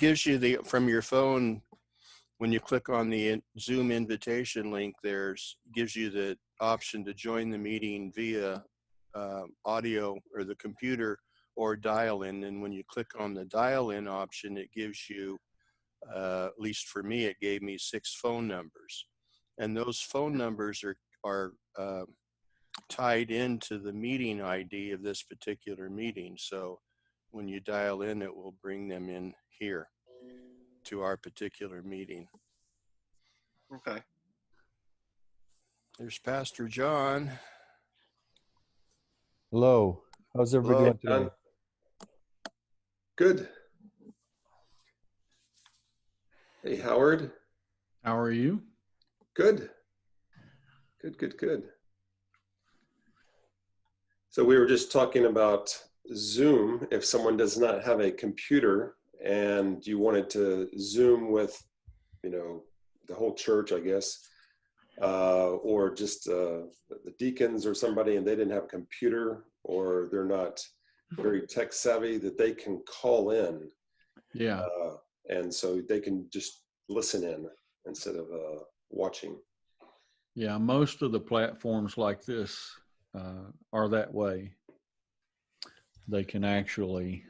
gives you the, from your phone, when you click on the Zoom invitation link, gives you the option to join the meeting via audio or the computer or dial in. And when you click on the dial in option, it gives you, at least for me, it gave me 6 phone numbers. And those phone numbers are tied into the meeting ID of this particular meeting. So when you dial in, it will bring them in here to our particular meeting. Okay. There's Pastor John. Hello. How's everybody doing today? Good. Hey, Howard. How are you? Good. Good. So we were just talking about Zoom. If someone does not have a computer and you wanted to Zoom with, the whole church, I guess, or just the deacons or somebody, and they didn't have a computer or they're not very tech savvy, that they can call in. Yeah. And so they can just listen in instead of watching. Yeah, most of the platforms like this are that way. They can actually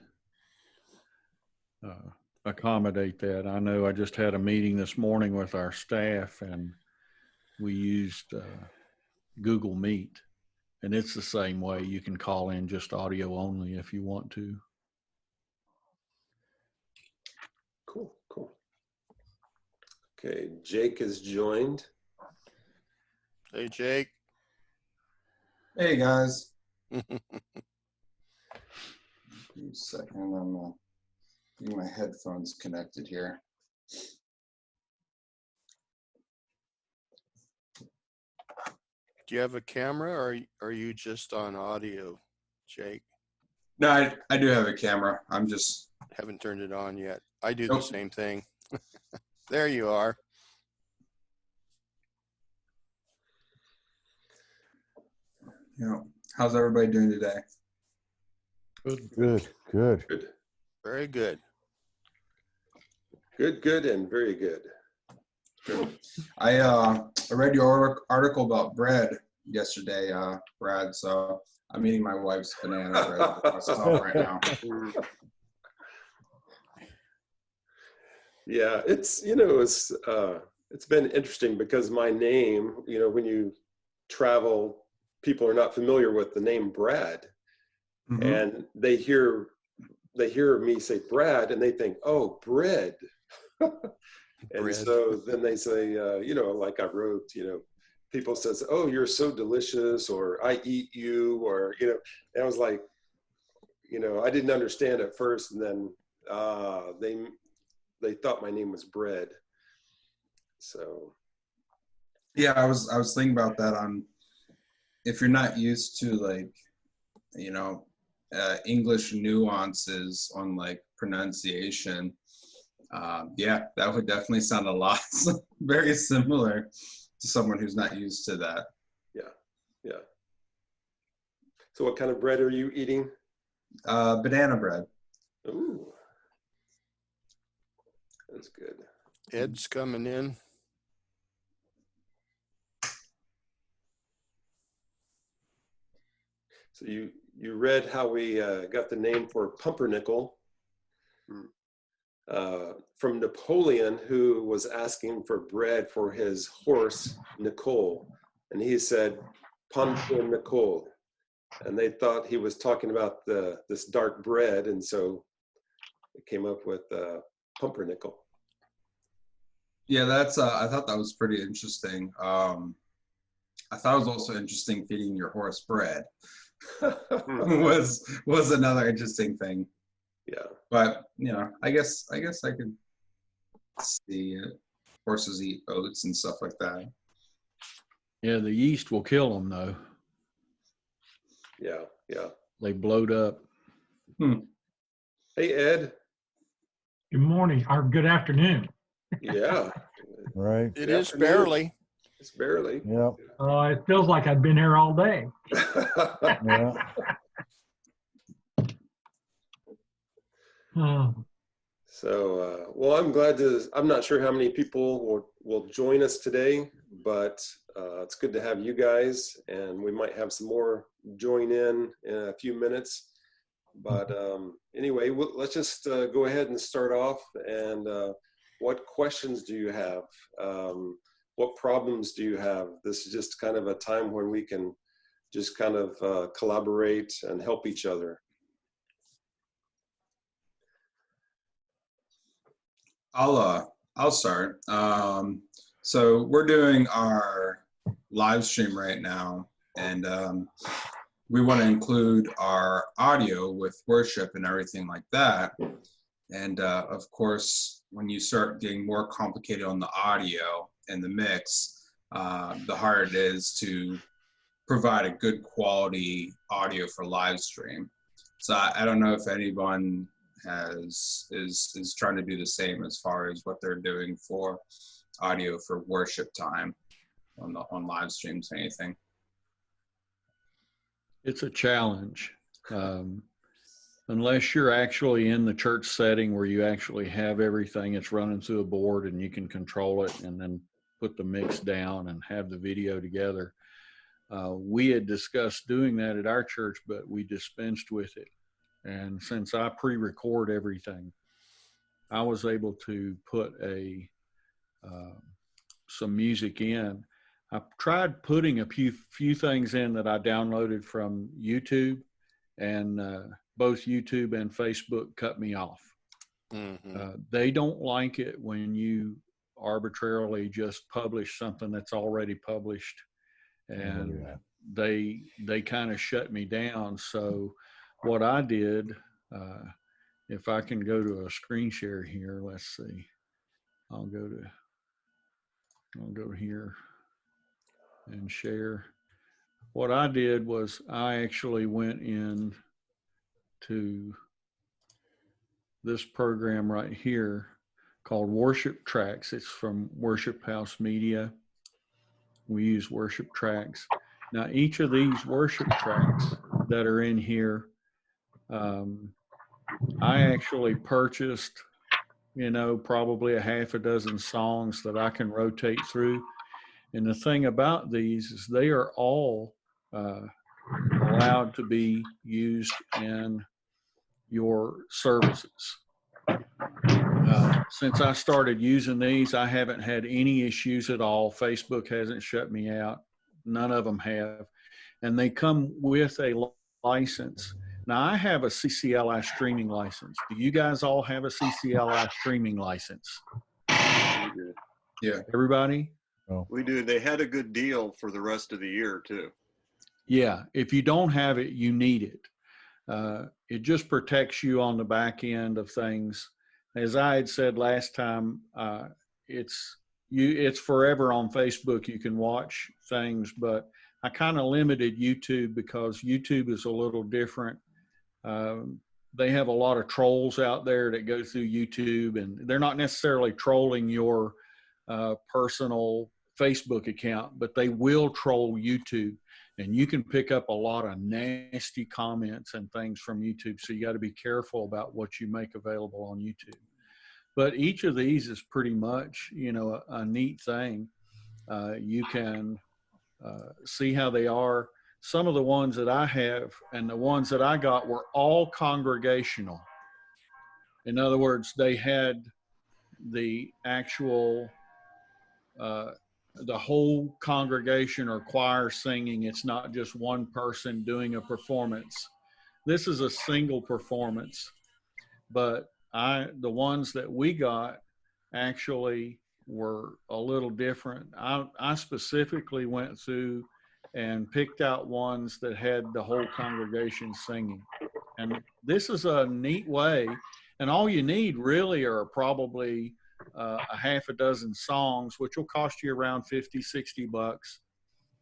accommodate that. I know I just had a meeting this morning with our staff, and we used Google Meet, and it's the same way. You can call in just audio only if you want to. Cool. Okay, Jake has joined. Hey, Jake. Hey, guys. Give me a second. I'm getting my headphones connected here. Do you have a camera, or are you just on audio, Jake? No, I do have a camera. I'm just... Haven't turned it on yet. I do Nope. the same thing. There you are. How's everybody doing today? Good. Very good. Good and very good. I read your article about bread yesterday, Brad, so I'm eating my wife's banana bread myself right now. Yeah, it's been interesting because my name, when you travel, people are not familiar with the name Brad, and they hear me say Brad and they think, oh, bread. And Bread. so then they say, like I wrote, people says, oh, you're so delicious, or I eat you, or, and I was like, I didn't understand at first. And then they thought my name was Bread. So. Yeah, I was thinking about that on, if you're not used to English nuances on like pronunciation, that would definitely sound a lot very similar to someone who's not used to that. Yeah. So what kind of bread are you eating? Banana bread. Ooh, that's good. Ed's coming in. So you read how we got the name for pumpernickel from Napoleon, who was asking for bread for his horse, Nicole. And he said, pumpernickel. And they thought he was talking about this dark bread. And so it came up with pumpernickel. Yeah, that's. I thought that was pretty interesting. I thought it was also interesting feeding your horse bread. was another interesting thing. Yeah. But I guess I could see it. Horses eat oats and stuff like that. Yeah, the yeast will kill them though. Yeah. They bloat up. Hey, Ed. Good morning or good afternoon. Yeah. Right. It is barely. It's barely. Yeah. It feels like I've been here all day. Yeah. Well, I'm glad to, I'm not sure how many people will join us today, but it's good to have you guys, and we might have some more join in a few minutes. But anyway, let's just go ahead and start off. And what questions do you have? What problems do you have? This is just kind of a time when we can just kind of collaborate and help each other. I'll start. So we're doing our live stream right now, and we want to include our audio with worship and everything like that. And of course, when you start getting more complicated on the audio and the mix, the harder it is to provide a good quality audio for live stream. So I don't know if anyone is trying to do the same as far as what they're doing for audio for worship time on live streams or anything. It's a challenge. Unless you're actually in the church setting where you actually have everything, it's running through a board and you can control it and then put the mix down and have the video together. We had discussed doing that at our church, but we dispensed with it. And since I pre-record everything, I was able to put some music in. I tried putting a few things in that I downloaded from YouTube, and both YouTube and Facebook cut me off. They don't like it when you arbitrarily just publish something that's already published, and they kind of shut me down. So what I did, if I can go to a screen share here, let's see, I'll go here and share. What I did was I actually went in to this program right here called Worship Tracks. It's from Worship House Media. We use Worship Tracks. Now, each of these worship tracks that are in here, I actually purchased, probably a half a dozen songs that I can rotate through. And the thing about these is they are all allowed to be used in your services. Since I started using these, I haven't had any issues at all. Facebook hasn't shut me out. None of them have. And they come with a license. Now, I have a CCLI streaming license. Do you guys all have a CCLI streaming license? Yeah. Everybody? We do. They had a good deal for the rest of the year, too. Yeah. If you don't have it, you need it. It just protects you on the back end of things. As I had said last time, it's forever on Facebook. You can watch things, but I kind of limited YouTube because YouTube is a little different. They have a lot of trolls out there that go through YouTube, and they're not necessarily trolling your personal Facebook account, but they will troll YouTube. And you can pick up a lot of nasty comments and things from YouTube. So you got to be careful about what you make available on YouTube. But each of these is pretty much, a neat thing. You can see how they are. Some of the ones that I have and the ones that I got were all congregational. In other words, they had the actual the whole congregation or choir singing. It's not just one person doing a performance. This is a single performance, but the ones that we got actually were a little different. I specifically went through and picked out ones that had the whole congregation singing. And this is a neat way. And all you need really are probably a half a dozen songs, which will cost you around $50-$60,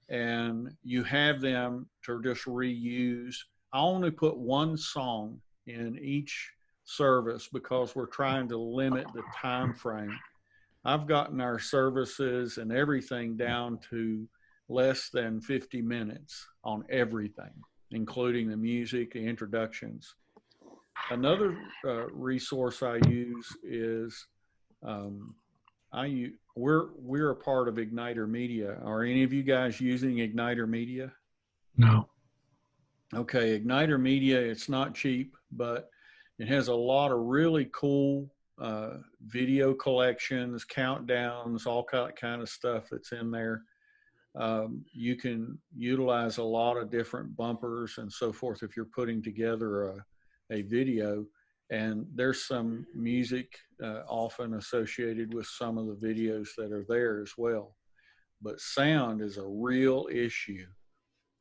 and you have them to just reuse. I only put one song in each service because we're trying to limit the time frame. I've gotten our services and everything down to less than 50 minutes on everything, including the music, the introductions. Another resource I use is we're a part of Igniter Media. Are any of you guys using Igniter Media? No. Okay, Igniter Media, it's not cheap, but it has a lot of really cool video collections, countdowns, all kind of stuff that's in there. You can utilize a lot of different bumpers and so forth if you're putting together a video. And there's some music often associated with some of the videos that are there as well. But sound is a real issue.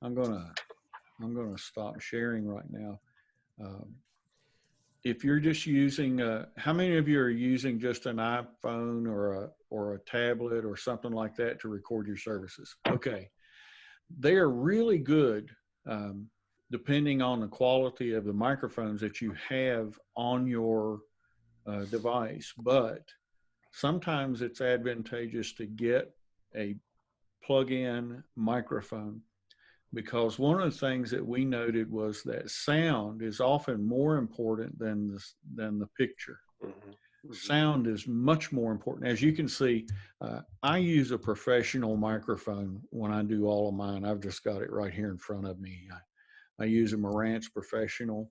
I'm gonna stop sharing right now. If you're just using, how many of you are using just an iPhone or a tablet or something like that to record your services? Okay, they are really good, depending on the quality of the microphones that you have on your device. But sometimes it's advantageous to get a plug-in microphone, because one of the things that we noted was that sound is often more important than the picture. Mhm. Sound is much more important. As you can see, I use a professional microphone when I do all of mine. I've just got it right here in front of me. I use a Marantz Professional.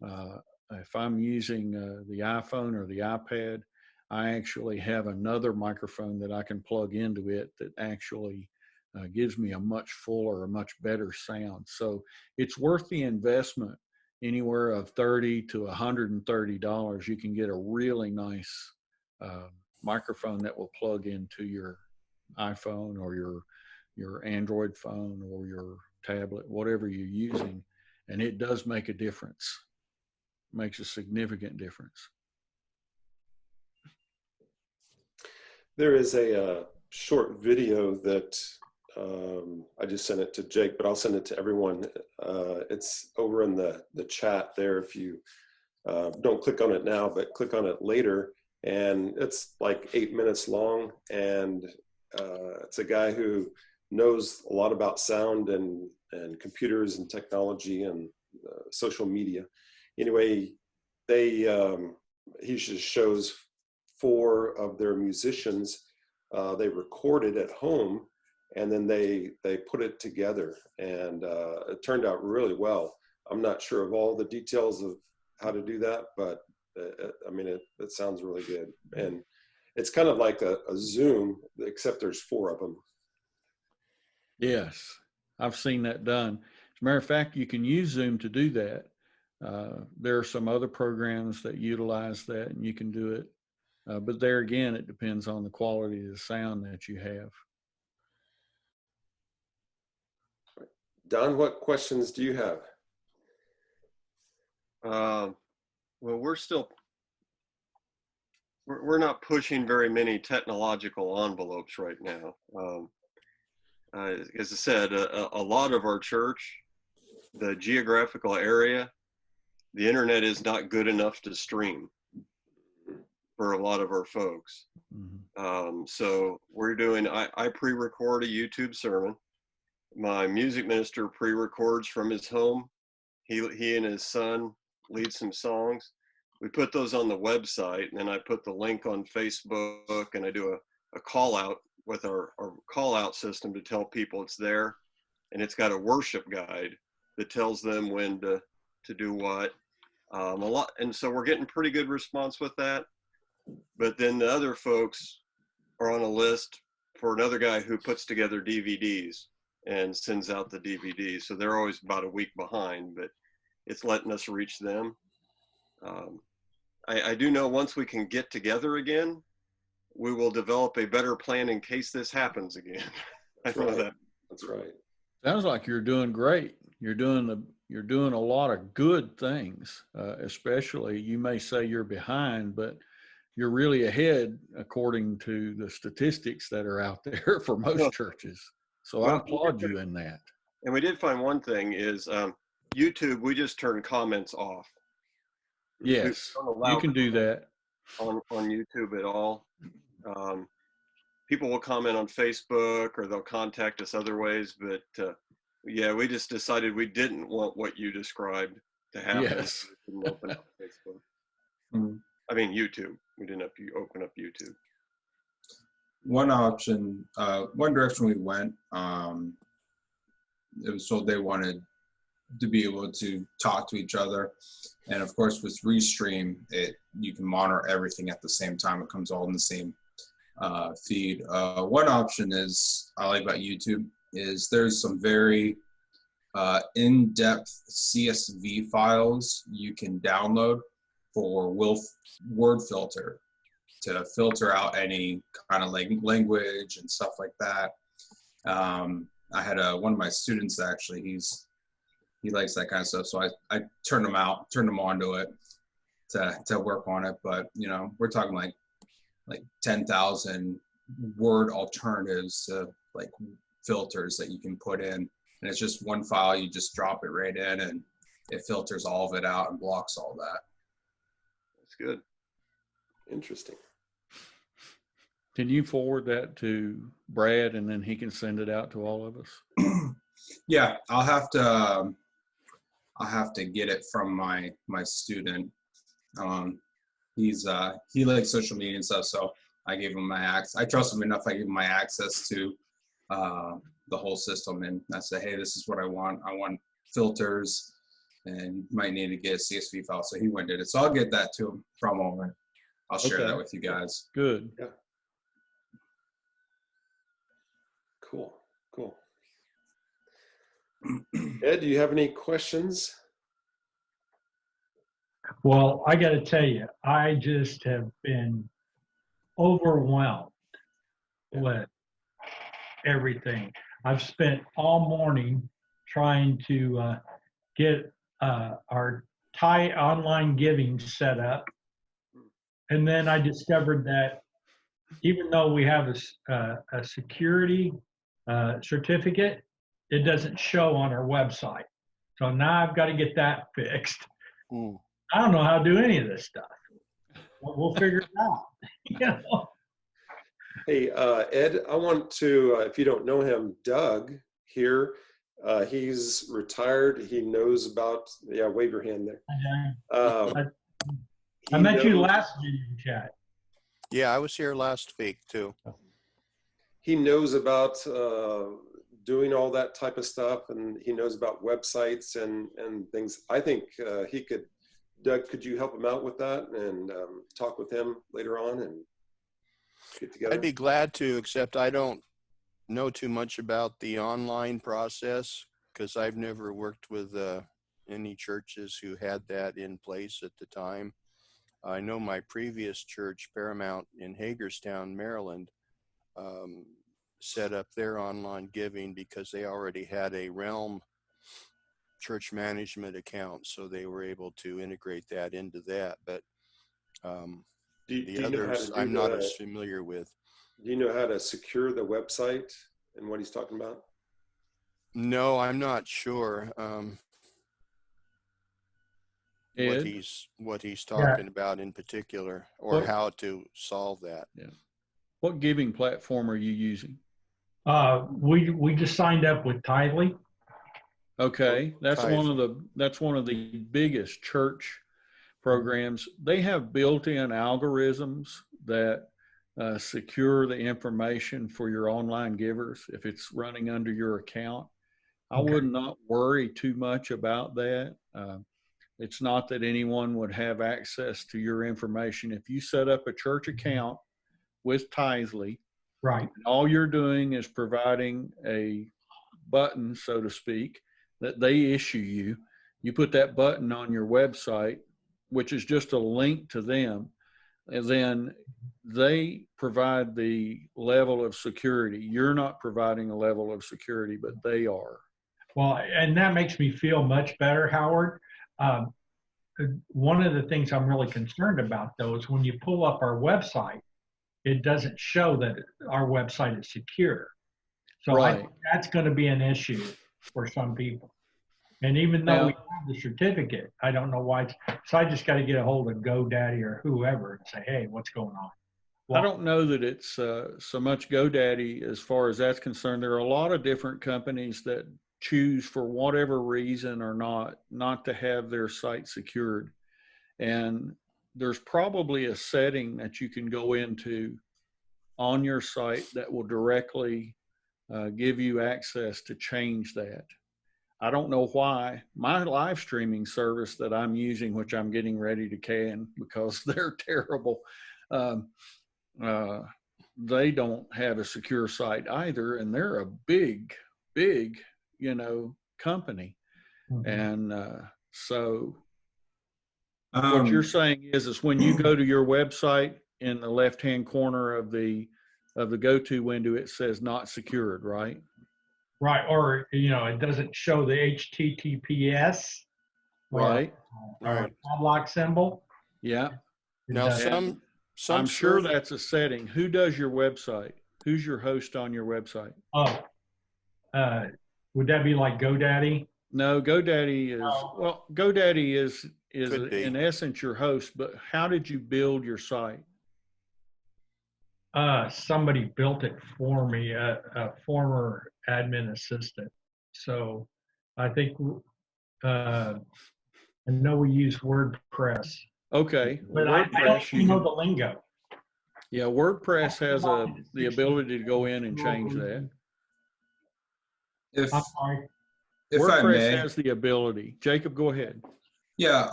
If I'm using the iPhone or the iPad, I actually have another microphone that I can plug into it that actually gives me a much fuller, a much better sound. So it's worth the investment. Anywhere of $30 to $130, you can get a really nice microphone that will plug into your iPhone or your Android phone or your tablet, whatever you're using, and it does make a difference. Makes a significant difference. There is a short video that I just sent it to Jake, but I'll send it to everyone. It's over in the chat there. If you don't click on it now, but click on it later, and it's like 8 minutes long, and it's a guy who knows a lot about sound and computers and technology and social media. Anyway, he just shows 4 of their musicians. They recorded at home, and then they put it together, and it turned out really well. I'm not sure of all the details of how to do that, but I mean, it sounds really good. And it's kind of like a Zoom, except there's 4 of them. Yes, I've seen that done. As a matter of fact, you can use Zoom to do that. There are some other programs that utilize that, and you can do it. But there again, it depends on the quality of the sound that you have. Don, what questions do you have? Well, we're not pushing very many technological envelopes right now. As I said, a lot of our church, the geographical area, the internet is not good enough to stream for a lot of our folks. Mm-hmm. So we're doing, I pre-record a YouTube sermon. My music minister pre-records from his home. He and his son lead some songs. We put those on the website, and then I put the link on Facebook, and I do a call out with our call out system to tell people it's there. And it's got a worship guide that tells them when to do what. A lot, and so we're getting pretty good response with that. But then the other folks are on a list for another guy who puts together DVDs and sends out the DVDs. So they're always about a week behind, but it's letting us reach them. I do know once we can get together again, we will develop a better plan in case this happens again. That's I know right. that. That's right. Sounds like you're doing great. You're doing a lot of good things. Especially, you may say you're behind, but you're really ahead according to the statistics that are out there for most churches. So I applaud you in that. And we did find one thing is YouTube, we just turn comments off. Yes, you can do that. On YouTube at all. People will comment on Facebook or they'll contact us other ways, but yeah, we just decided we didn't want what you described. to happen. Yes. We didn't open up Facebook. Hmm. I mean, YouTube. We didn't have to open up YouTube. One option, one direction we went, it was told they wanted to be able to talk to each other. And of course, with Restream, you can monitor everything at the same time. It comes all in the same feed. One option is, I like about YouTube, is there's some very in-depth CSV files you can download for word filter to filter out any kind of language and stuff like that. I had one of my students actually, he likes that kind of stuff. So I turned him on to it to work on it. But you know, we're talking like 10,000 word alternatives to like filters that you can put in. And it's just one file, you just drop it right in and it filters all of it out and blocks all that. That's good. Interesting. Can you forward that to Brad and then he can send it out to all of us? Yeah, I'll have to get it from my student. He likes social media and stuff, so I gave him my access. I trust him enough. I gave him my access to the whole system, and I said, hey, this is what I want. I want filters, and you might need to get a CSV file. So he went and did it. So I'll get that to him from him. And I'll share Okay. that with you guys. Good. Cool. Ed, do you have any questions? Well, I got to tell you, I just have been overwhelmed with everything. I've spent all morning trying to get our Thai online giving set up. And then I discovered that even though we have a security certificate, it doesn't show on our website. So now I've got to get that fixed. Mm. I don't know how to do any of this stuff. We'll figure it out. You know? Hey, Ed, I want to, if you don't know him, Doug here, he's retired. He knows about, wave your hand there. I met you last video chat. Yeah, I was here last week too. He knows about doing all that type of stuff, and he knows about websites and things. I think he could, Doug, could you help him out with that and talk with him later on and get together? I'd be glad to, except I don't know too much about the online process because I've never worked with any churches who had that in place at the time. I know my previous church, Paramount in Hagerstown, Maryland, set up their online giving because they already had a Realm church management account, so they were able to integrate that into that. But the others I'm not as familiar with. Do you know how to secure the website and what he's talking about? No, I'm not sure what he's talking about in particular, or how to solve that. Yeah. What giving platform are you using? We just signed up with Tidely. Okay, that's Tithe. one of the biggest church programs. They have built-in algorithms that secure the information for your online givers if it's running under your account. I would not worry too much about that. It's not that anyone would have access to your information. If you set up a church account with Tithely, Right. all you're doing is providing a button, so to speak, that they issue you. You put that button on your website, which is just a link to them, and then they provide the level of security. You're not providing a level of security, but they are. Well, and that makes me feel much better, Howard. One of the things I'm really concerned about, though, is when you pull up our website, it doesn't show that our website is secure. So I think that's going to be an issue for some people. And even though we have the certificate, I don't know why. So I just got to get a hold of GoDaddy or whoever and say, hey, what's going on? Well, I don't know that it's so much GoDaddy as far as that's concerned. There are a lot of different companies that choose for whatever reason or not to have their site secured. And there's probably a setting that you can go into on your site that will directly give you access to change that. I don't know why my live streaming service that I'm using, which I'm getting ready to can because they're terrible, they don't have a secure site either, and they're a big, company. Mhm. And so what you're saying is when you go to your website, in the left-hand corner of the go-to window, it says not secured, right? Right, or it doesn't show the HTTPS Right. Right. padlock symbol. Yeah. It Now, doesn't. some I'm sure serv- that's a setting. Who does your website? Who's your host on your website? Oh, would that be like GoDaddy? No, GoDaddy is, Oh. well, GoDaddy is Could be. in essence your host, but how did you build your site? Somebody built it for me, a former admin assistant. So I think, I know we use WordPress, Okay. but I don't you know can- the lingo. Yeah, WordPress has the ability to go in and change that. If I'm sorry. if I WordPress may, has the ability. Jacob, go ahead. yeah.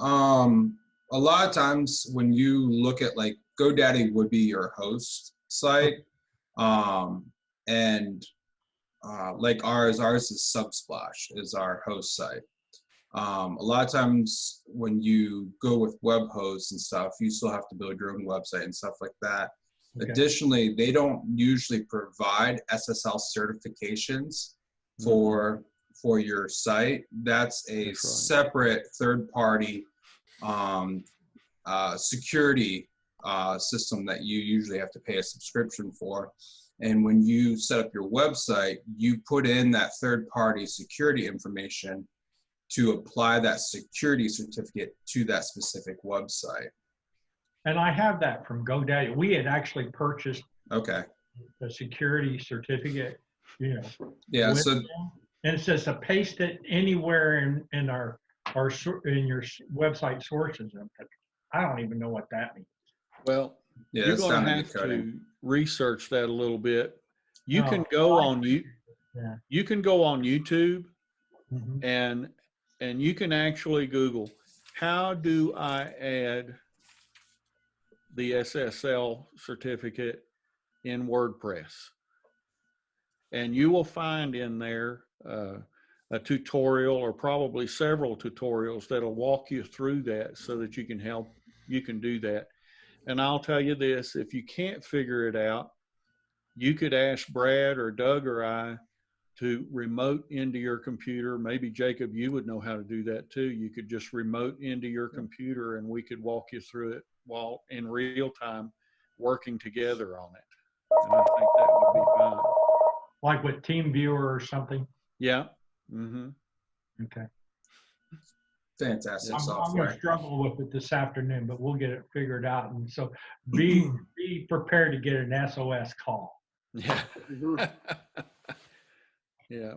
A lot of times when you look at like GoDaddy would be your host site, and like ours is Subsplash is our host site. A lot of times when you go with web hosts and stuff, you still have to build your own website and stuff like that. Okay. Additionally, they don't usually provide SSL certifications for your site. That's a That's right. separate third-party security system that you usually have to pay a subscription for. And when you set up your website, you put in that third-party security information to apply that security certificate to that specific website. And I have that from GoDaddy. We had actually purchased Okay. a security certificate, Yeah. with So them. And it says to paste it anywhere in your website sources. I don't even know what that means. Well, yeah, you're it's going to down in the have coding. to research that a little bit. You Oh, can go I on you. Yeah. You can go on YouTube Mhm. and you can actually Google, how do I add the SSL certificate in WordPress? And you will find in there a tutorial or probably several tutorials that'll walk you through that so that you can do that. And I'll tell you this, if you can't figure it out, you could ask Brad or Doug or I to remote into your computer. Maybe Jacob, you would know how to do that too. You could just remote into your computer and we could walk you through it while in real time working together on it. And I think that would be fine. Like with TeamViewer or something. Yeah. Mm-hmm. Okay. Fantastic I'm going software. to struggle with it this afternoon, but we'll get it figured out. And so be prepared to get an SOS call. Yeah. Mhm. Yeah.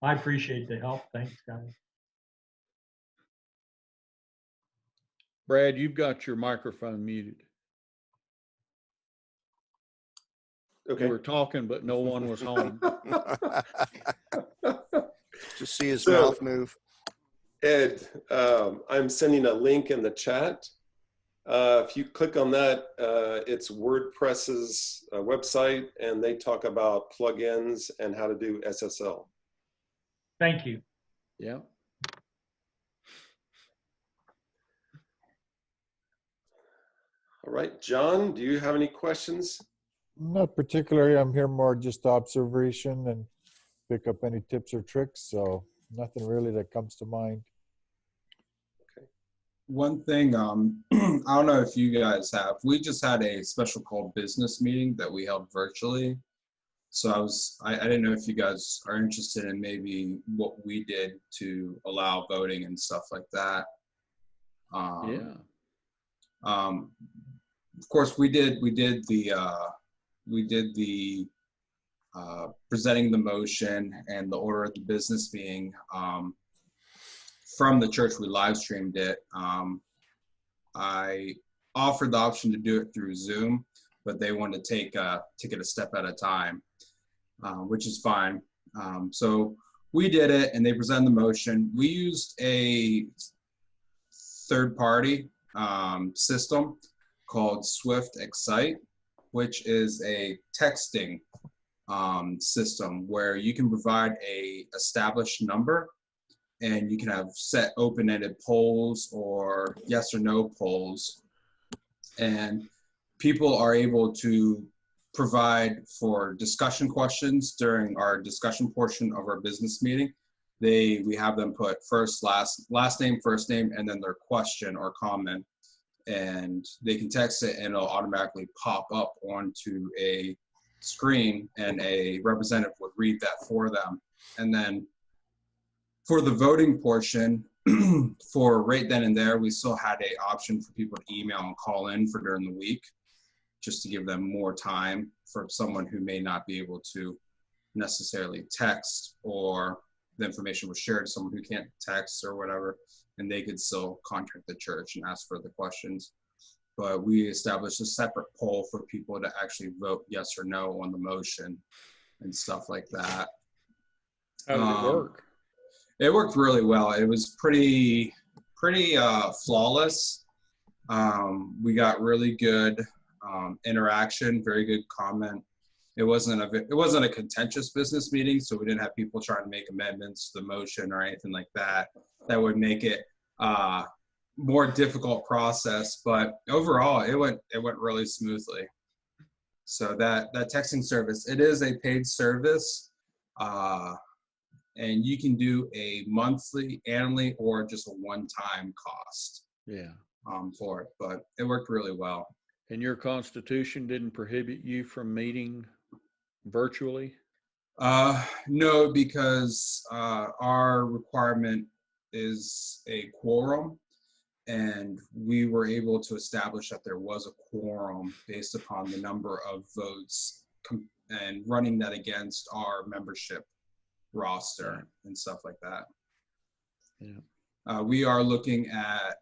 I appreciate the help. Thanks, guys. Brad, you've got your microphone muted. Okay. You were talking, but no one was home. Just see his So- mouth move. Ed, I'm sending a link in the chat. If you click on that, it's WordPress's website, and they talk about plugins and how to do SSL. Thank you. Yeah. All right, John, do you have any questions? Not particularly. I'm here more just observation and pick up any tips or tricks. So nothing really that comes to mind. One thing, I don't know if you guys have, we just had a special called business meeting that we held virtually. So I didn't know if you guys are interested in maybe what we did to allow voting and stuff like that. Yeah. Of course, we did the presenting the motion and the order of the business being from the church we live streamed it. I offered the option to do it through Zoom, but they wanted to take it a step at a time, which is fine. So we did it, and they presented the motion. We used a third-party system called Swift Excite, which is a texting system where you can provide a established number, and you can have set open-ended polls or yes or no polls, and people are able to provide for discussion questions during our discussion portion of our business meeting. We have them put last name, first name, and then their question or comment, and they can text it and it'll automatically pop up onto a screen, and a representative would read that for them. And then for the voting portion, for right then and there, we still had an option for people to email and call in for during the week, just to give them more time for someone who may not be able to necessarily text, or the information was shared to someone who can't text or whatever, and they could still contact the church and ask for the questions. But we established a separate poll for people to actually vote yes or no on the motion and stuff like that. How did it work? It worked really well. It was pretty flawless. We got really good interaction, very good comment. It wasn't a contentious business meeting, so we didn't have people trying to make amendments to the motion or anything like that. That would make it more difficult process. But overall, it went really smoothly. So that texting service, it is a paid service. And you can do a monthly, annually, or just a one-time cost. Yeah. For it, but it worked really well. And your constitution didn't prohibit you from meeting virtually? No, because our requirement is a quorum, and we were able to establish that there was a quorum based upon the number of votes and running that against our membership roster and stuff like that. Yeah. We are looking at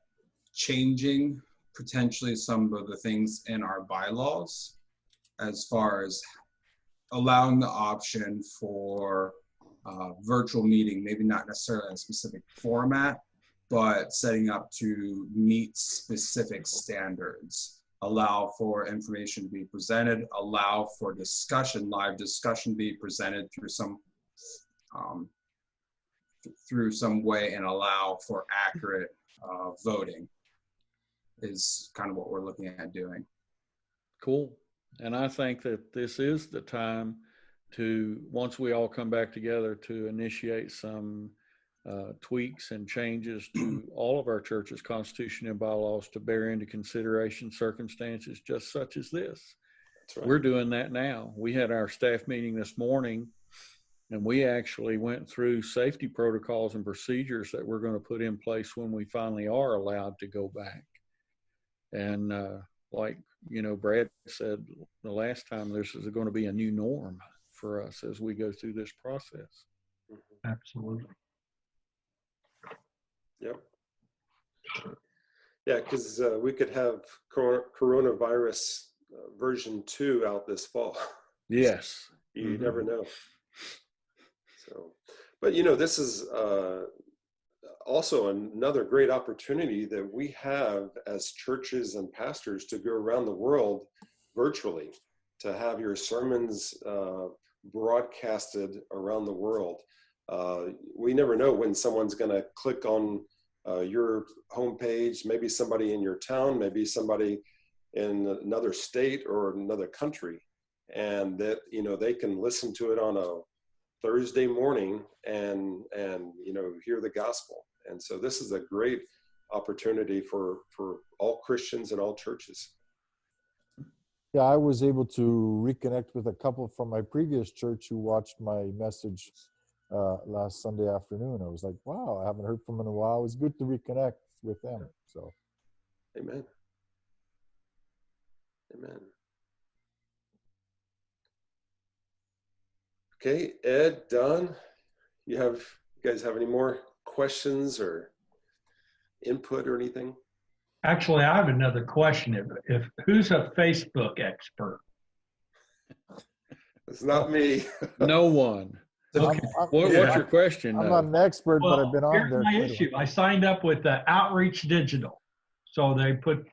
changing potentially some of the things in our bylaws as far as allowing the option for virtual meeting, maybe not necessarily in a specific format, but setting up to meet specific standards, allow for information to be presented, allow for discussion, live discussion to be presented through some way, and allow for accurate voting is kind of what we're looking at doing. Cool. And I think that this is the time to, once we all come back together, to initiate some tweaks and changes to all of our church's constitution and bylaws to bear into consideration circumstances just such as this. That's right. We're doing that now. We had our staff meeting this morning, and we actually went through safety protocols and procedures that we're going to put in place when we finally are allowed to go back. And like, Brad said the last time, this is going to be a new norm for us as we go through this process. Absolutely. Yep. Yeah, because we could have coronavirus version 2 out this fall. Yes. You never know. So, but this is also another great opportunity that we have as churches and pastors to go around the world virtually, to have your sermons broadcasted around the world. We never know when someone's going to click on your homepage, maybe somebody in your town, maybe somebody in another state or another country, and that they can listen to it on a Thursday morning and hear the gospel. And so this is a great opportunity for all Christians and all churches. Yeah, I was able to reconnect with a couple from my previous church who watched my message last Sunday afternoon. I was like, wow, I haven't heard from them in a while. It was good to reconnect with them. So, amen. Amen. Okay, Ed, Don, you guys have any more questions or input or anything? Actually, I have another question. If who's a Facebook expert? It's not me. No one. Okay. What's your question? I'm though? not an expert, but I've been on here's there. my quite a issue. I signed up with Outreach Digital, so they put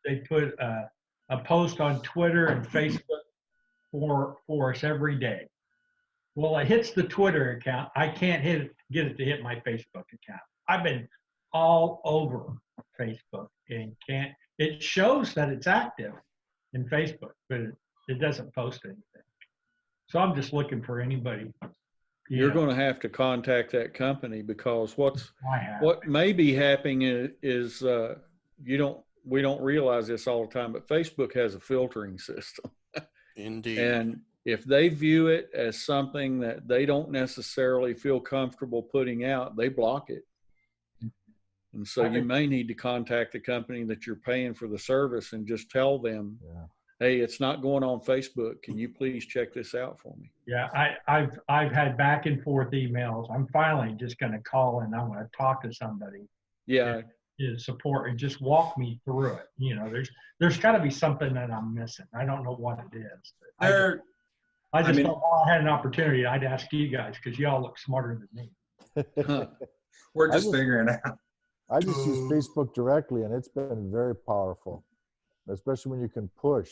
they put a post on Twitter and Facebook for us every day. Well, it hits the Twitter account. I can't get it to hit my Facebook account. I've been all over Facebook and can't. It shows that it's active in Facebook, but it doesn't post anything. So I'm just looking for anybody. You're going to have to contact that company, because what may be happening is we don't realize this all the time, but Facebook has a filtering system. Indeed. And if they view it as something that they don't necessarily feel comfortable putting out, they block it. And so you may need to contact the company that you're paying for the service and just tell them, hey, it's not going on Facebook. Can you please check this out for me? Yeah, I've had back and forth emails. I'm finally just going to call and I'm going to talk to somebody. Yeah. Support and just walk me through it. You know, there's got to be something that I'm missing. I don't know what it is. I just thought, well, I had an opportunity. I'd ask you guys because y'all look smarter than me. We're just figuring it out. I just use Facebook directly, and it's been very powerful, especially when you can push,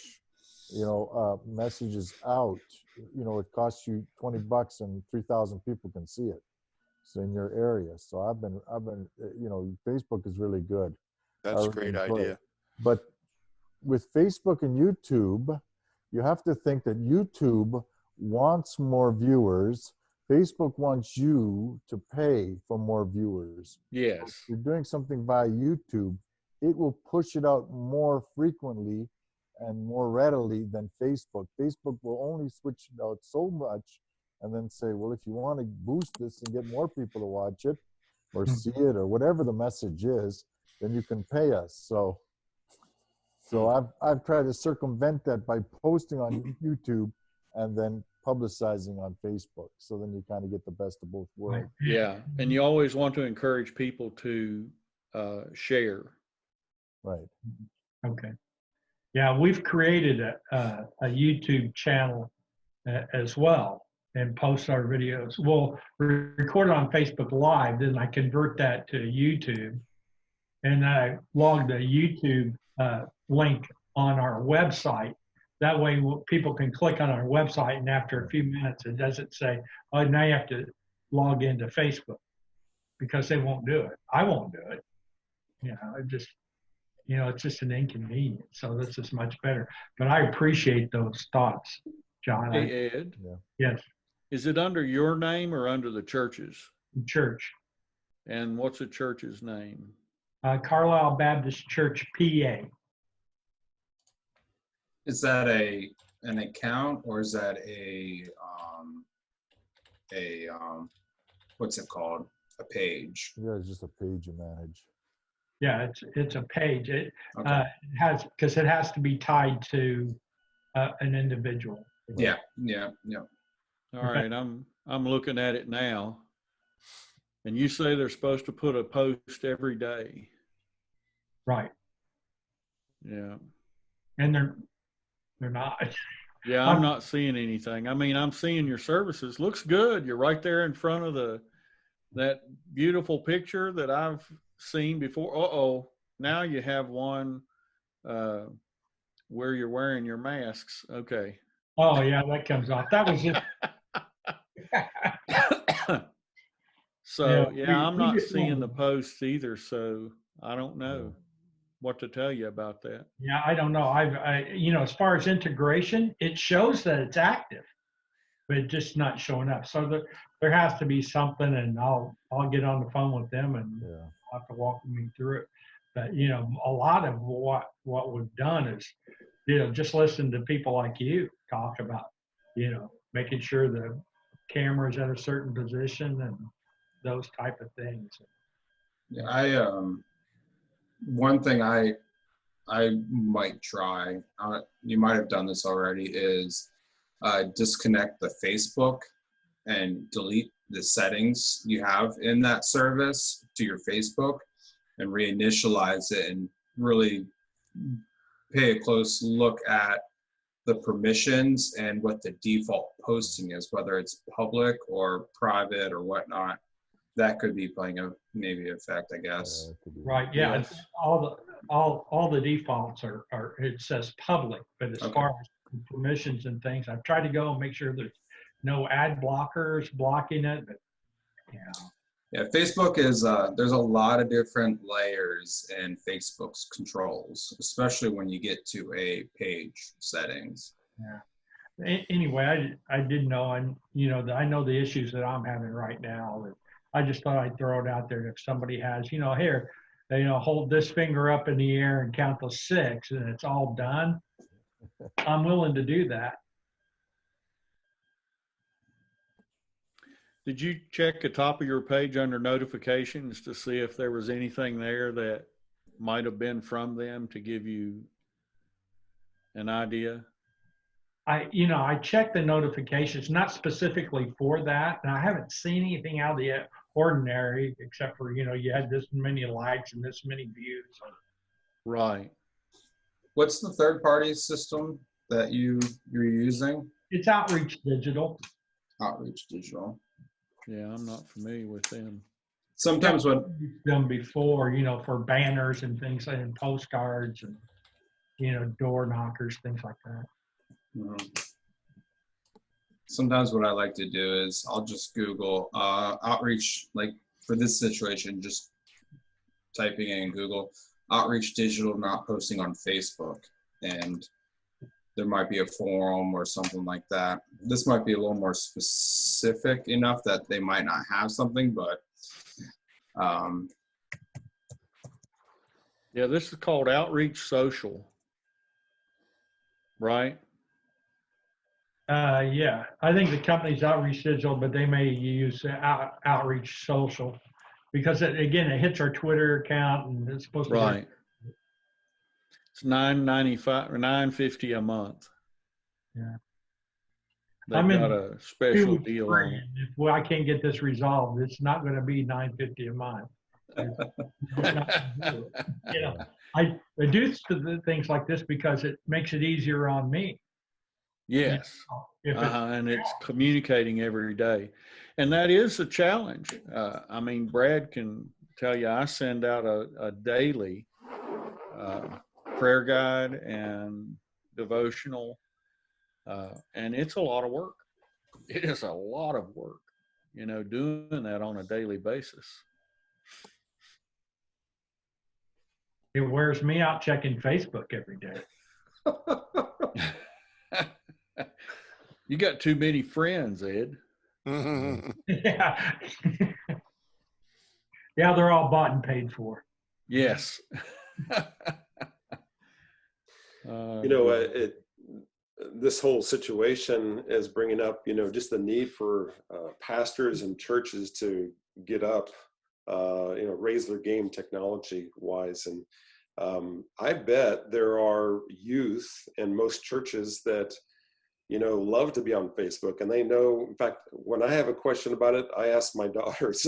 messages out. It costs you $20 and 3,000 people can see it. So in your area. So I've been, Facebook is really good. That's a great idea. But with Facebook and YouTube, you have to think that YouTube wants more viewers. Facebook wants you to pay for more viewers. Yes. If you're doing something via YouTube, it will push it out more frequently and more readily than Facebook. Facebook will only switch it out so much and then say, well, if you want to boost this and get more people to watch it or see it or whatever the message is, then you can pay us. So I've tried to circumvent that by posting on YouTube and then publicizing on Facebook. So then you kind of get the best of both worlds. Yeah. And you always want to encourage people to share. Right. Okay. Yeah, we've created a YouTube channel as well and post our videos. We'll record it on Facebook Live, then I convert that to YouTube, and I log the YouTube link on our website. That way people can click on our website, and after a few minutes, it doesn't say, oh, now you have to log into Facebook, because they won't do it. I won't do it. It's just an inconvenience. So this is much better. But I appreciate those thoughts, John. Hey, Ed. Yes. Is it under your name or under the church's? Church. And what's the church's name? Carlisle Baptist Church, PA. Is that an account, or is that a what's it called? A page? Yeah, it's just a page you manage. Yeah, it's a page. It has, because it has to be tied to an individual. Yeah. All right, I'm looking at it now. And you say they're supposed to put a post every day. Right. Yeah. And they're not. Yeah, I'm not seeing anything. I mean, I'm seeing your services. Looks good. You're right there in front of that beautiful picture that I've seen before. Now you have one where you're wearing your masks. Okay. Oh yeah, that comes off. That was just. So I'm not seeing the posts either. So I don't know what to tell you about that. Yeah, I don't know. As far as integration, it shows that it's active, but it's just not showing up. So there has to be something, and I'll get on the phone with them and I'll have to walk me through it. But a lot of what we've done is, just listen to people like you talk about, making sure the camera's at a certain position and those type of things. Yeah, one thing I might try, you might have done this already, is disconnect the Facebook and delete the settings you have in that service to your Facebook and reinitialize it and really pay a close look at the permissions and what the default posting is, whether it's public or private or whatnot. That could be playing a maybe effect, I guess. Right, yeah, Yes. all the defaults are, it says public, but as Okay. far as permissions and things, I've tried to go and make sure there's no ad blockers blocking it, but, you know. Yeah, Facebook is, there's a lot of different layers in Facebook's controls, especially when you get to a page settings. Anyway, I didn't know, and you know, I know the issues that I'm having right now. And I just thought I'd throw it out there. If somebody has, you know, here, they, you know, hold this finger up in the air and count to 6, and it's all done. I'm willing to do that. Did you check the top of your page under notifications to see if there was anything there that might have been from them to give you an idea? I checked the notifications, not specifically for that, and I haven't seen anything out of the ordinary except for, you know, you had this many likes and this many views. Right. What's the third-party system that you're using? It's Outreach Digital. Outreach Digital. Yeah, I'm not familiar with them. Sometimes what Done before, you know, for banners and things and postcards and, you know, door knockers, things like that. Sometimes what I like to do is I'll just Google outreach, like for this situation, just typing in Google Outreach Digital not posting on Facebook, and there might be a forum or something like that. This might be a little more specific enough that they might not have something, but Yeah, this is called Outreach Social, right? Yeah, I think the company's Outreach Digital, but they may use Outreach Social because again, it hits our Twitter account and it's supposed to be. Right. It's $9.95 or $9.50 a month. Yeah. They've I'm in got a special 2 deal on it. If I can't get this resolved, it's not going to be $9.50 a month. You know, I do things like this because it makes it easier on me. Yes. If it, And it's communicating every day. And that is a challenge. I mean, Brad can tell you, I send out a daily prayer guide and devotional, and it's a lot of work. It is a lot of work, you know, doing that on a daily basis. it wears me out checking Facebook every day. You got too many friends, Ed. Yeah. Yeah, they're all bought and paid for. Yes. You know, this whole situation is bringing up, you know, just the need for pastors and churches to get up, you know, raise their game technology wise. And I bet there are youth in most churches that, you know, love to be on Facebook, and they know, in fact, when I have a question about it, I ask my daughters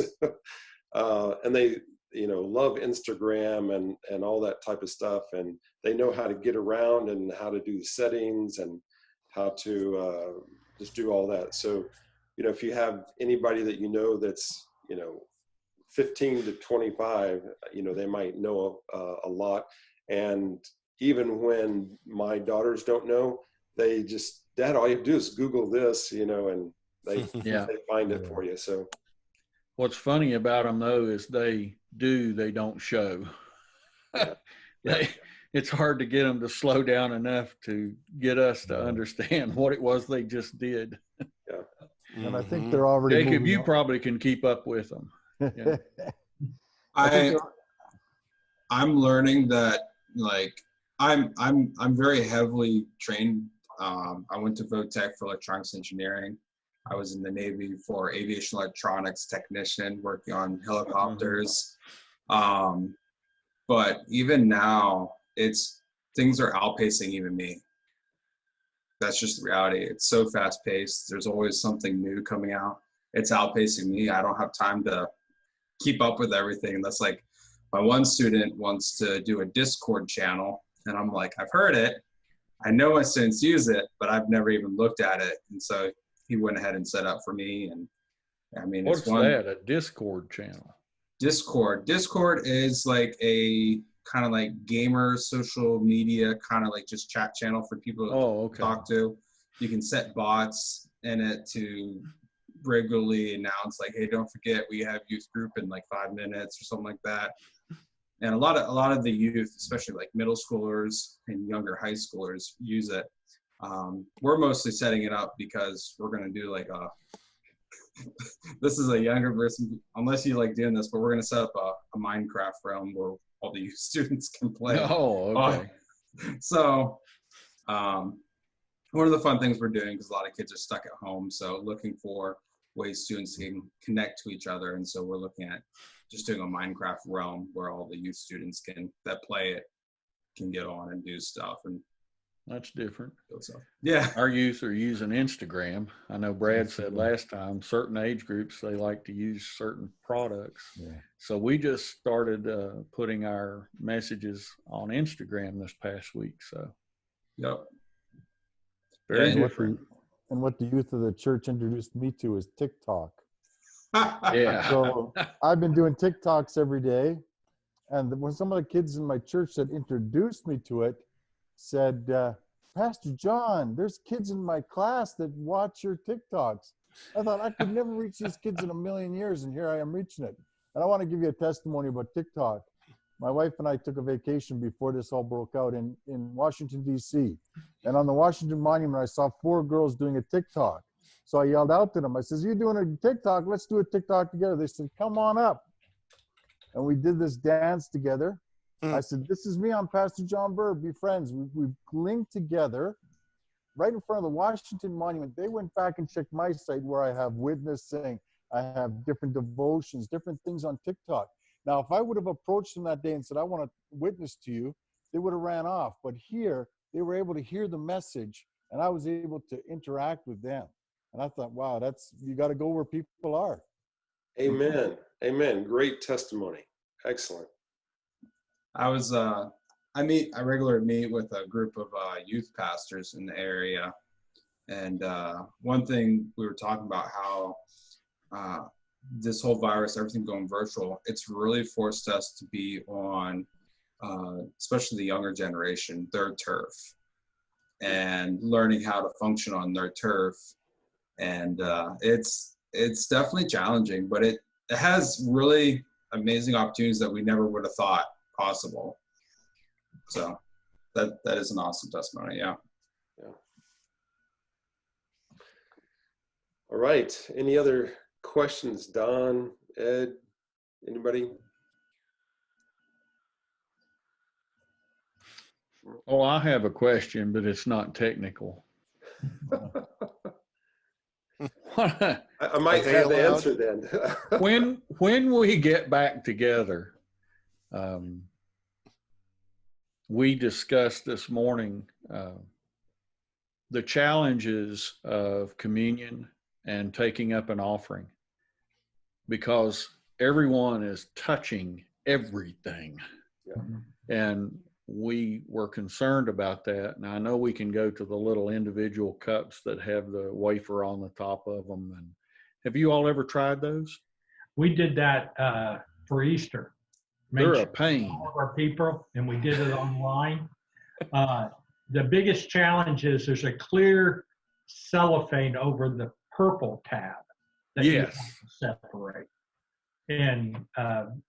and they, you know, love Instagram and all that type of stuff. And they know how to get around and how to do the settings and how to just do all that. So, you know, if you have anybody that you know that's, you know, 15 to 25, you know, they might know a lot. And even when my daughters don't know, they just, Dad, all you have to do is Google this, you know, and they, Yeah. they find it for you. So What's funny about them though is they don't show. It's hard to get them to slow down enough to get us to understand what it was they just did. Yeah. And I think they're already Jacob, you moving probably can keep up with them. Yeah. I'm learning that, like, I'm very heavily trained. I went to Votech for electronics engineering. I was in the Navy for aviation electronics technician, working on helicopters. But even now, things are outpacing even me. that's just the reality. It's so fast paced. There's always something new coming out. It's outpacing me. I don't have time to keep up with everything. And that's like, my one student wants to do a Discord channel, and I'm like, I've heard it. I know my students use it, but I've never even looked at it. And so he went ahead and set up for me. And I mean, What's it's one that? A Discord channel? Discord. Discord is like a kind of like gamer social media, kind of like just chat channel for people to Oh, okay. talk to. You can set bots in it to regularly announce like, hey, don't forget we have youth group in like 5 minutes or something like that. And a lot of the youth, especially like middle schoolers and younger high schoolers, use it. We're mostly setting it up because we're going to do like this is a younger person, unless you like doing this, but we're going to set up a Minecraft realm where all the youth students can play. Oh, okay. So one of the fun things we're doing, because a lot of kids are stuck at home, so looking for ways students can connect to each other. And so we're looking at just doing a Minecraft realm where all the youth students that play it can get on and do stuff. And That's different. so, yeah. Our youth are using Instagram. I know Brad said last time, certain age groups, they like to use certain products. Yeah. So we just started putting our messages on Instagram this past week. So Yep. very Yeah, different. And what the youth of the church introduced me to is TikTok. Yeah. So I've been doing TikToks every day. And when some of the kids in my church that introduced me to it said, Pastor John, there's kids in my class that watch your TikToks. I thought I could never reach these kids in a million years, and here I am reaching it. And I want to give you a testimony about TikTok. My wife and I took a vacation before this all broke out in Washington, D.C. And on the Washington Monument, I saw 4 girls doing a TikTok. So I yelled out to them. I says, "You doing a TikTok? Let's do a TikTok together." They said, "Come on up." And we did this dance together. I said, "This is me. I'm Pastor John Burr. Be friends." We linked together right in front of the Washington Monument. They went back and checked my site where I have witnessing. I have different devotions, different things on TikTok. Now, if I would have approached them that day and said, "I want to witness to you," they would have ran off. But here, they were able to hear the message, and I was able to interact with them. And I thought, wow, you got to go where people are. Amen. Amen. Great testimony. Excellent. I regularly meet with a group of youth pastors in the area. And one thing we were talking about how this whole virus, everything going virtual, it's really forced us to be on, especially the younger generation, their turf, and learning how to function on their turf. And it's definitely challenging, but it has really amazing opportunities that we never would have thought possible. So that is an awesome testimony. Yeah. All right. Any other questions? Don, Ed, anybody? Oh, I have a question, but it's not technical. I might have the answer then. when we get back together, we discussed this morning the challenges of communion and taking up an offering, because everyone is touching everything. Yeah. And we were concerned about that. And I know we can go to the little individual cups that have the wafer on the top of them. And have you all ever tried those? We did that for Easter. They're a pain. All of our people, and we did it online. The biggest challenge is there's a clear cellophane over the purple tab that you have to separate. And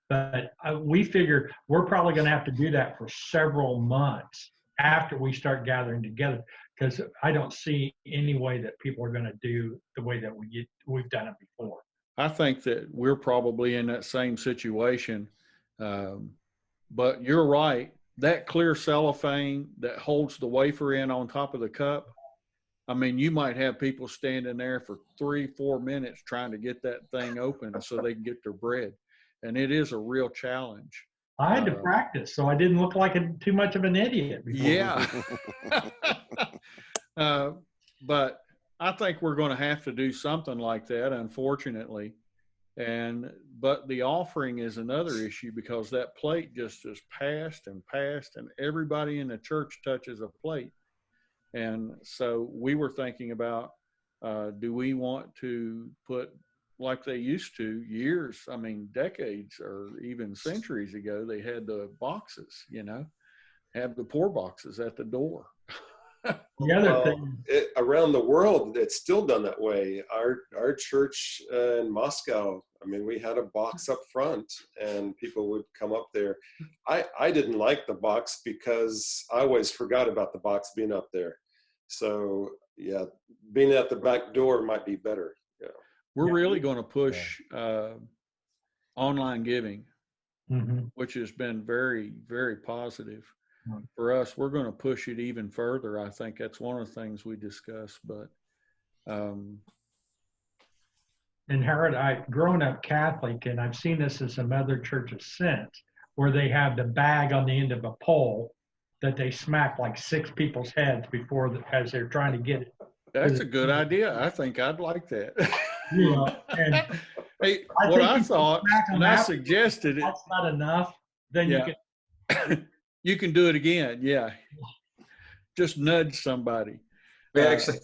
but we figure we're probably going to have to do that for several months after we start gathering together, because I don't see any way that people are going to do the way that we've done it before. I think that we're probably in that same situation. But you're right. That clear cellophane that holds the wafer in on top of the cup, I mean, you might have people standing there for 3-4 minutes trying to get that thing open so they can get their bread. And it is a real challenge. I had to practice, so I didn't look like too much of an idiot before. Yeah. But I think we're going to have to do something like that, unfortunately. But the offering is another issue because that plate just is passed and passed, and everybody in the church touches a plate. And so we were thinking about, do we want to put, like they used to years, I mean, decades or even centuries ago, they had the boxes, have the pour boxes at the door. The other thing, around the world, it's still done that way. Our church in Moscow, I mean, we had a box up front, and people would come up there. I didn't like the box because I always forgot about the box being up there. So yeah, being at the back door might be better. Yeah. We're really going to push online giving, mhm. which has been very, very positive. Right. For us, we're going to push it even further. I think that's one of the things we discussed. But And Harold, growing up Catholic, and I've seen this in some other churches since, where they have the bag on the end of a pole that they smack like 6 people's heads as they're trying to get it. that's a good idea. I think I'd like that. And Hey, I what think I you thought, smack 'em and I out, suggested it, that's not enough. Then Yeah. you can. you can do it again. Yeah. Just nudge somebody. We actually,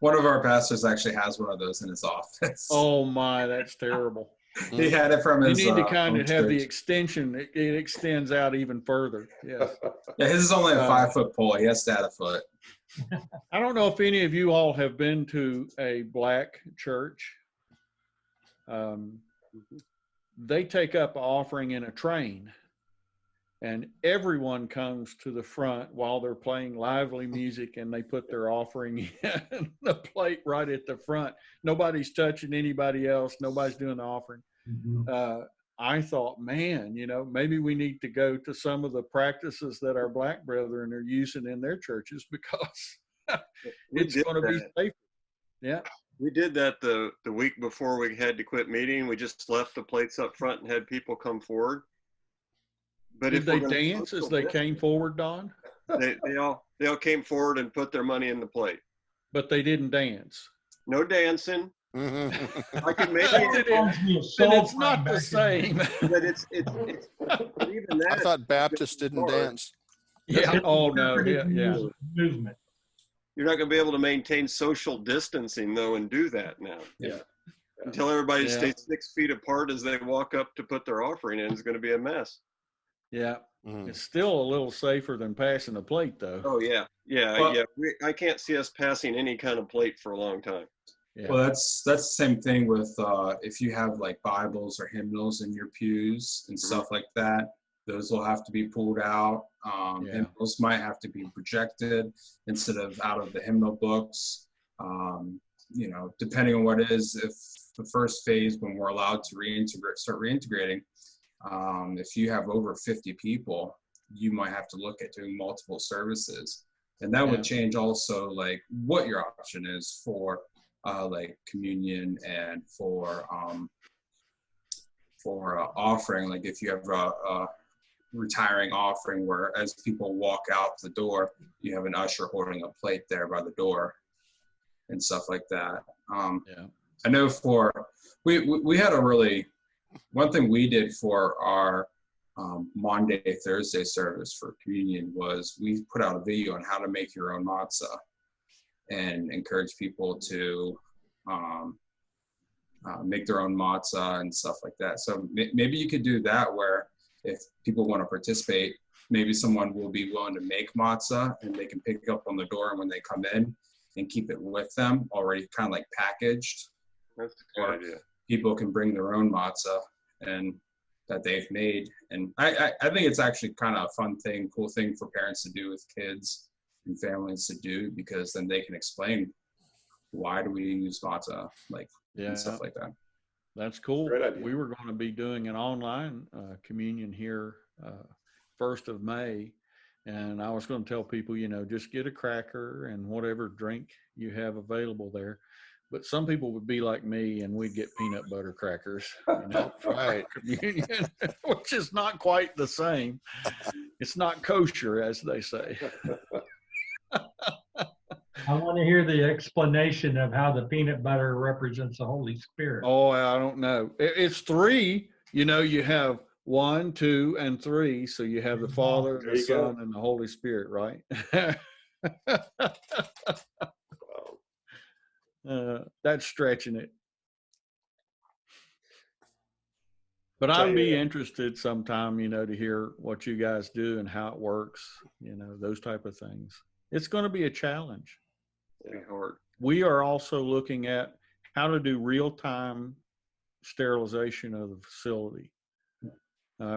one of our pastors actually has one of those in his office. Oh my, that's terrible. He had it from You his. need to kind home of have the church. extension. It extends out even further. Yes. Yeah, his is only a 5-foot pole. He has to add a foot. I don't know if any of you all have been to a black church. They take up an offering in a train, and everyone comes to the front while they're playing lively music, and they put their offering in the plate right at the front. Nobody's touching anybody else. Nobody's doing the offering. Mhm. I thought, man, maybe we need to go to some of the practices that our black brethren are using in their churches because We it's did going to be that. safer. Yeah. We did that the week before we had to quit meeting. We just left the plates up front and had people come forward. But Did if they we're gonna dance as social they distance, came forward, Don? they all came forward and put their money in the plate. But they didn't dance. No dancing. Mhm. I can make Then it, it's not the same. but it's but even I that. thought Baptists didn't dance. Yeah. Oh no. Yeah. Yeah. Movement. You're not going to be able to maintain social distancing though and do that now. Yeah. Until everybody Yeah. stays 6 feet apart as they walk up to put their offering in, is going to be a mess. Yeah. Mhm. It's still a little safer than passing the plate, though. Oh yeah, Well- yeah. I can't see us passing any kind of plate for a long time. Yeah. Well, that's the same thing with if you have like Bibles or hymnals in your pews and stuff like that. Those will have to be pulled out. Yeah. Hymnals might have to be projected instead of out of the hymnal books. Depending on what it is, if the first phase when we're allowed to start reintegrating, if you have over 50 people, you might have to look at doing multiple services, and that would change also like what your option is for like communion and for offering. Like if you have a retiring offering where as people walk out the door, you have an usher holding a plate there by the door and stuff like that. Yeah. I know we had one thing we did for our Monday, Thursday service for communion was we put out a video on how to make your own matzah and encourage people to make their own matzah and stuff like that. So maybe you could do that where if people want to participate, maybe someone will be willing to make matzah and they can pick it up on the door and when they come in and keep it with them already kind of like packaged. That's a good idea. People can bring their own matzah and that they've made. And I think it's actually kind of a fun thing, cool thing for parents to do with kids and families to do, because then they can explain why do we use matzah, like and stuff like that. That's cool. Great idea. We were going to be doing an online communion here 1st of May. And I was going to tell people, just get a cracker and whatever drink you have available there. But some people would be like me and we'd get peanut butter crackers, Right. communion, which is not quite the same. It's not kosher, as they say. I want to hear the explanation of how the peanut butter represents the Holy Spirit. Oh, I don't know. It's three. You know, you have 1, 2, and 3. So you have the Father, There the you go. Son, and the Holy Spirit, right? Wow. That's stretching it. But I'd be interested sometime, you know, to hear what you guys do and how it works, you know, those type of things. It's going to be a challenge. It'd be hard. We are also looking at how to do real-time sterilization of the facility.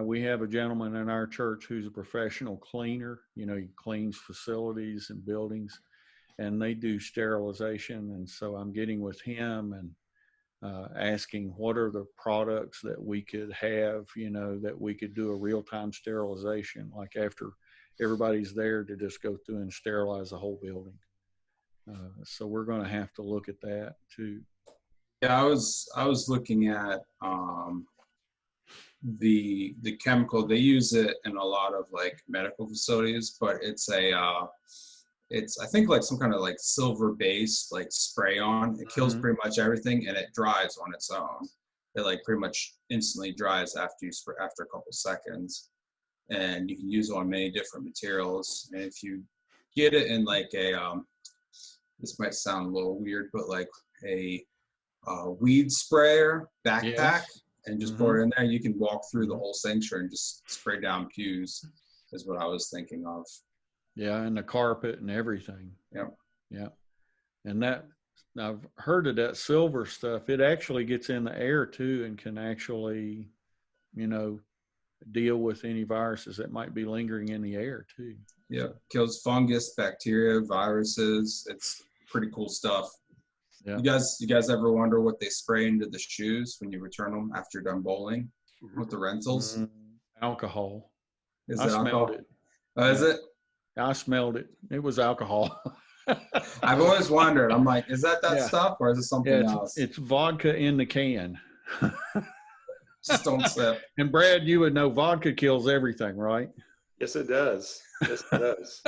We have a gentleman in our church who's a professional cleaner. You know, he cleans facilities and buildings, and they do sterilization. And so I'm getting with him and asking what are the products that we could have, you know, that we could do a real-time sterilization, like after everybody's there to just go through and sterilize the whole building. So we're going to have to look at that too. Yeah, I was looking at the chemical. They use it in a lot of like medical facilities, but it's I think like some kind of like silver based like spray on. It kills pretty much everything, and it dries on its own. It like pretty much instantly dries after after a couple seconds, and you can use it on many different materials. And if you get it in like a this might sound a little weird, but like a weed sprayer backpack, Yes. and just pour it in there, you can walk through the whole sanctuary and just spray down pews, is what I was thinking of. Yeah, and the carpet and everything. Yep. Yeah. And that, I've heard of that silver stuff. It actually gets in the air too and can actually, you know, deal with any viruses that might be lingering in the air too. Yeah, kills fungus, bacteria, viruses. It's pretty cool stuff. Yeah. You guys ever wonder what they spray into the shoes when you return them after you're done bowling with the rentals? Alcohol. Is I it smelled alcohol? it. Is it? I smelled it. It was alcohol. I've always wondered. I'm like, is that Yeah. stuff or is it something Yeah, else? it's vodka in the can. Just don't sip. And Brad, you would know vodka kills everything, right? Yes, it does. Yes, it does.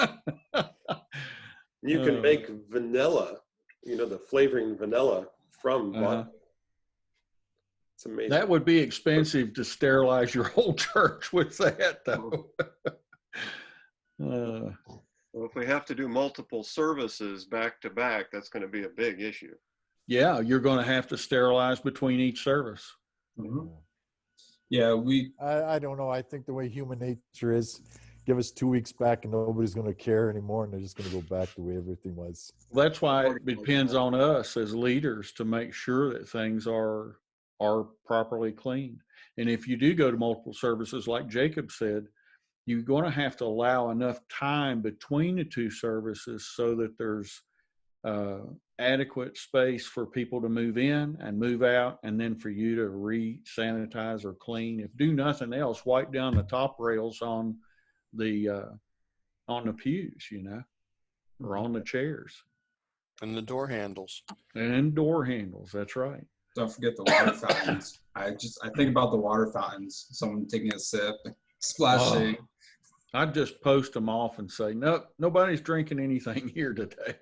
You can make vanilla, you know, the flavoring vanilla from vodka. It's amazing. That would be expensive to sterilize your whole church with that, though. Well, if we have to do multiple services back to back, that's going to be a big issue. Yeah, you're going to have to sterilize between each service. Mm-hmm. Yeah, I don't know. I think the way human nature is, give us 2 weeks back and nobody's going to care anymore, and they're just going to go back the way everything was. That's why it depends on us as leaders to make sure that things are properly cleaned. And if you do go to multiple services, like Jacob said, you're going to have to allow enough time between the two services so that there's adequate space for people to move in and move out, and then for you to re-sanitize or clean. If do nothing else, wipe down the top rails on the pews, you know, or on the chairs. And the door handles. And door handles, that's right. don't forget the water fountains. I think about the water fountains. Someone taking a sip, splashing. I'd just post them off and say, nope, nobody's drinking anything here today.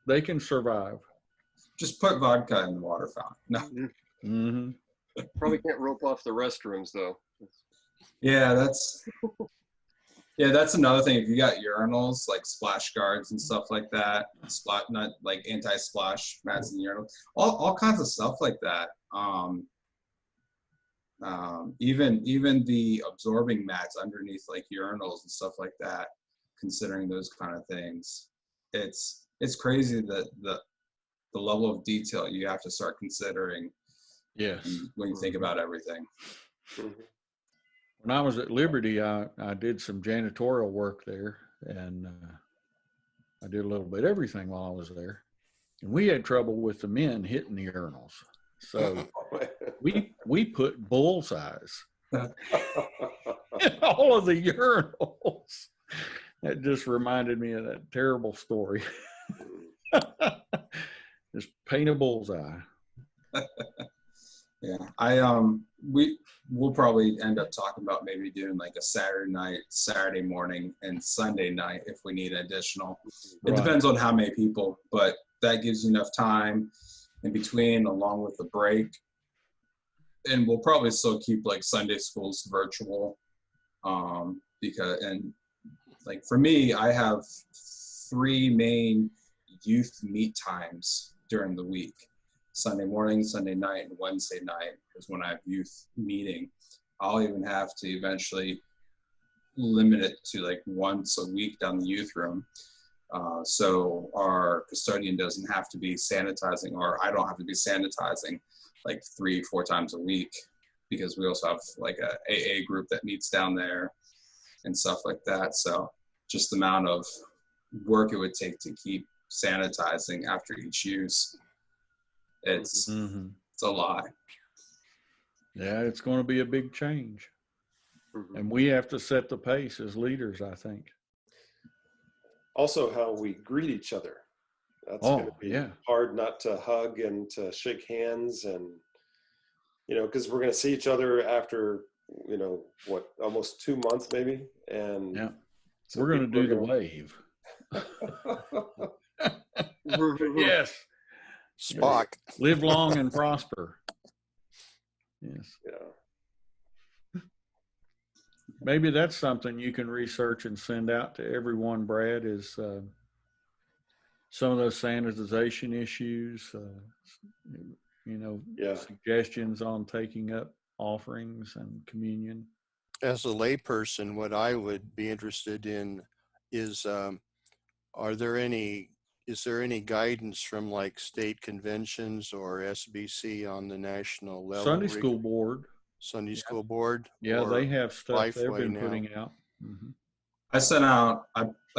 They can survive. Just put vodka in the water fountain. No. Mm-hmm. Probably can't rope off the restrooms though. Yeah, that's another thing. If you got urinals like splash guards and stuff like that, not like anti-splash mats in the urinal, all kinds of stuff like that. Even the absorbing mats underneath like urinals and stuff like that, considering those kind of things, it's crazy that the level of detail you have to start considering. Yes. When you think about everything. When I was at Liberty, I did some janitorial work there, and I did a little bit of everything while I was there. And we had trouble with the men hitting the urinals. So we put bullseyes in all of the urinals. That just reminded me of that terrible story. Just paint a bullseye. Yeah, we'll probably end up talking about maybe doing like a Saturday night, Saturday morning, and Sunday night if we need additional. It Right. depends on how many people, but that gives you enough time in between along with the break. And we'll probably still keep like Sunday schools virtual, because, and like for me, I have 3 main youth meet times during the week. Sunday morning, Sunday night, and Wednesday night is when I have youth meeting. I'll even have to eventually limit it to like once a week down the youth room. So our custodian doesn't have to be sanitizing, or I don't have to be sanitizing like 3-4 times a week, because we also have like a AA group that meets down there and stuff like that. So just the amount of work it would take to keep sanitizing after each use, it's a lot. Yeah, it's going to be a big change. Mhm. And we have to set the pace as leaders, I think. Also, how we greet each other. That's going to Oh, be yeah. hard not to hug and to shake hands, and because we're going to see each other after almost 2 months maybe, and Yeah. so We're going to people do are the wave. Mhm. Yes. Spock. Live long and prosper. Yes. Yeah. Maybe that's something you can research and send out to everyone, Brad, is some of those sanitization issues, Yeah. suggestions on taking up offerings and communion. As a layperson, what I would be interested in is, is there any guidance from like state conventions or SBC on the national level? Sunday school board. Sunday school board? Yeah, or they have stuff they've Lifeway been now? putting out. Mhm. I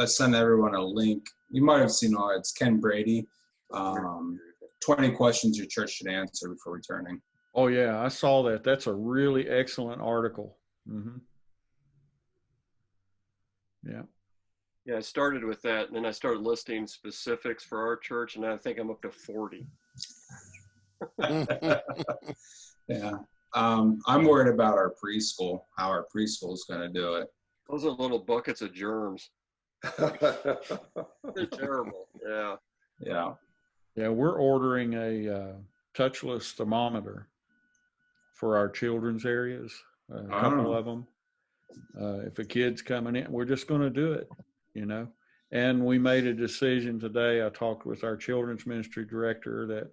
sent everyone a link. You might have seen it's Ken Brady. 20 questions your church should answer before returning. Oh, yeah, I saw that. That's a really excellent article. Yeah. Yeah, I started with that, and then I started listing specifics for our church, and I think I'm up to 40. Yeah. I'm worried about our preschool, how our preschool is going to do it. Those are little buckets of germs. They're terrible. Yeah. Yeah. Yeah, we're ordering a touchless thermometer for our children's areas, a couple of them. If a kid's coming in, we're just going to do it, And we made a decision today. I talked with our children's ministry director that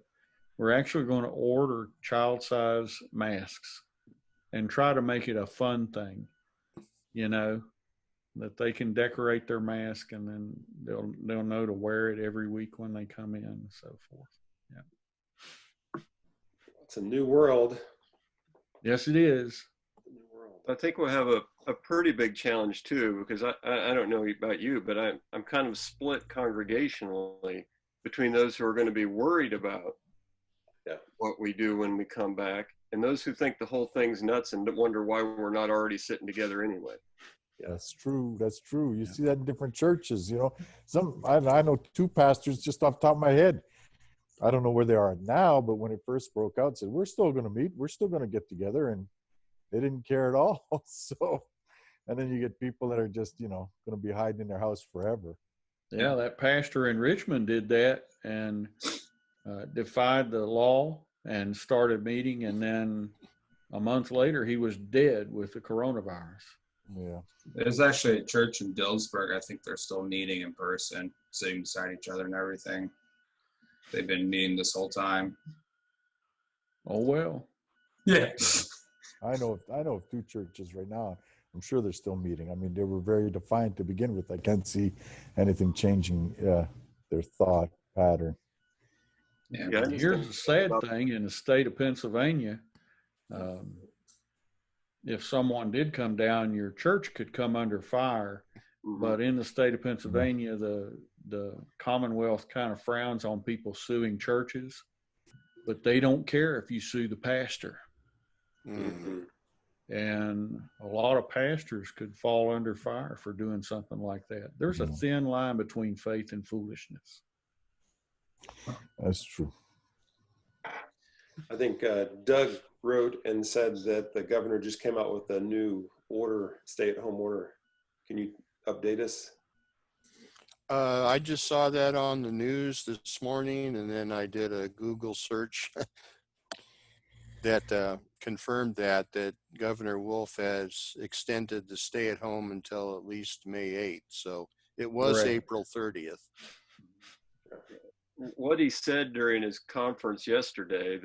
we're actually going to order child-size masks and try to make it a fun thing, that they can decorate their mask and then they'll know to wear it every week when they come in and so forth. Yeah. It's a new world. Yes, it is. I think we'll have a pretty big challenge too, because I don't know about you, but I'm kind of split congregationally between those who are going to be worried about what we do when we come back, and those who think the whole thing's nuts and wonder why we're not already sitting together anyway. Yeah, that's true. That's true. You see that in different churches, I know 2 pastors just off the top of my head. I don't know where they are now, but when it first broke out, said, we're still going to meet. We're still going to get together. And they didn't care at all. So, and then you get people that are just, going to be hiding in their house forever. Yeah, that pastor in Richmond did that and defied the law and started meeting. And then a month later, he was dead with the coronavirus. Yeah. There's actually a church in Dillsburg. I think they're still meeting in person, sitting beside each other and everything. They've been meeting this whole time. Oh, well. Yeah. I know of 2 churches right now. I'm sure they're still meeting. I mean, they were very defiant to begin with. I can't see anything changing their thought pattern. Yeah. Here's the sad thing in the state of Pennsylvania. If someone did come down, your church could come under fire. Mhm. But in the state of Pennsylvania, the Commonwealth kind of frowns on people suing churches, but they don't care if you sue the pastor. Mhm. And a lot of pastors could fall under fire for doing something like that. There's a thin line between faith and foolishness. That's true. I think Doug wrote and said that the governor just came out with a new order, stay-at-home order. Can you update us? I just saw that on the news this morning, and then I did a Google search that confirmed that Governor Wolf has extended the stay-at-home until at least May 8th. So it was Correct. April 30th. What he said during his conference yesterday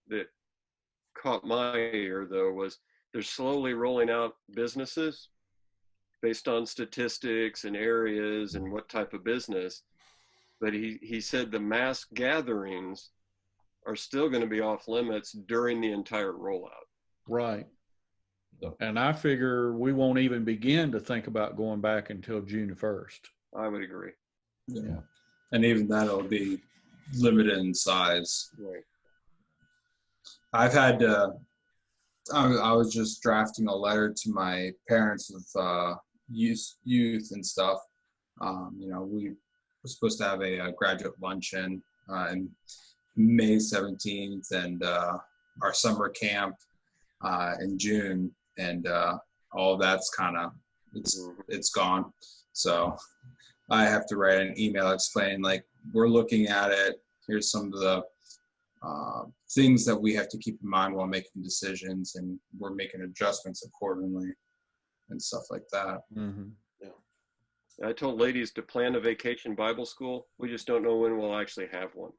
that caught my ear, though, was they're slowly rolling out businesses based on statistics and areas and what type of business. But he said the mass gatherings are still going to be off limits during the entire rollout. Right. And I figure we won't even begin to think about going back until June 1st. I would agree. Yeah. And even that'll be limited in size. Right. I've had I was just drafting a letter to my parents of youth and stuff. We were supposed to have a graduate luncheon in May 17th, and our summer camp in June, and all that's kind of it's gone. So I have to write an email explaining, like, we're looking at it. Here's some of the things that we have to keep in mind while making decisions, and we're making adjustments accordingly and stuff like that. Mm-hmm. I told ladies to plan a vacation Bible school. We just don't know when we'll actually have one.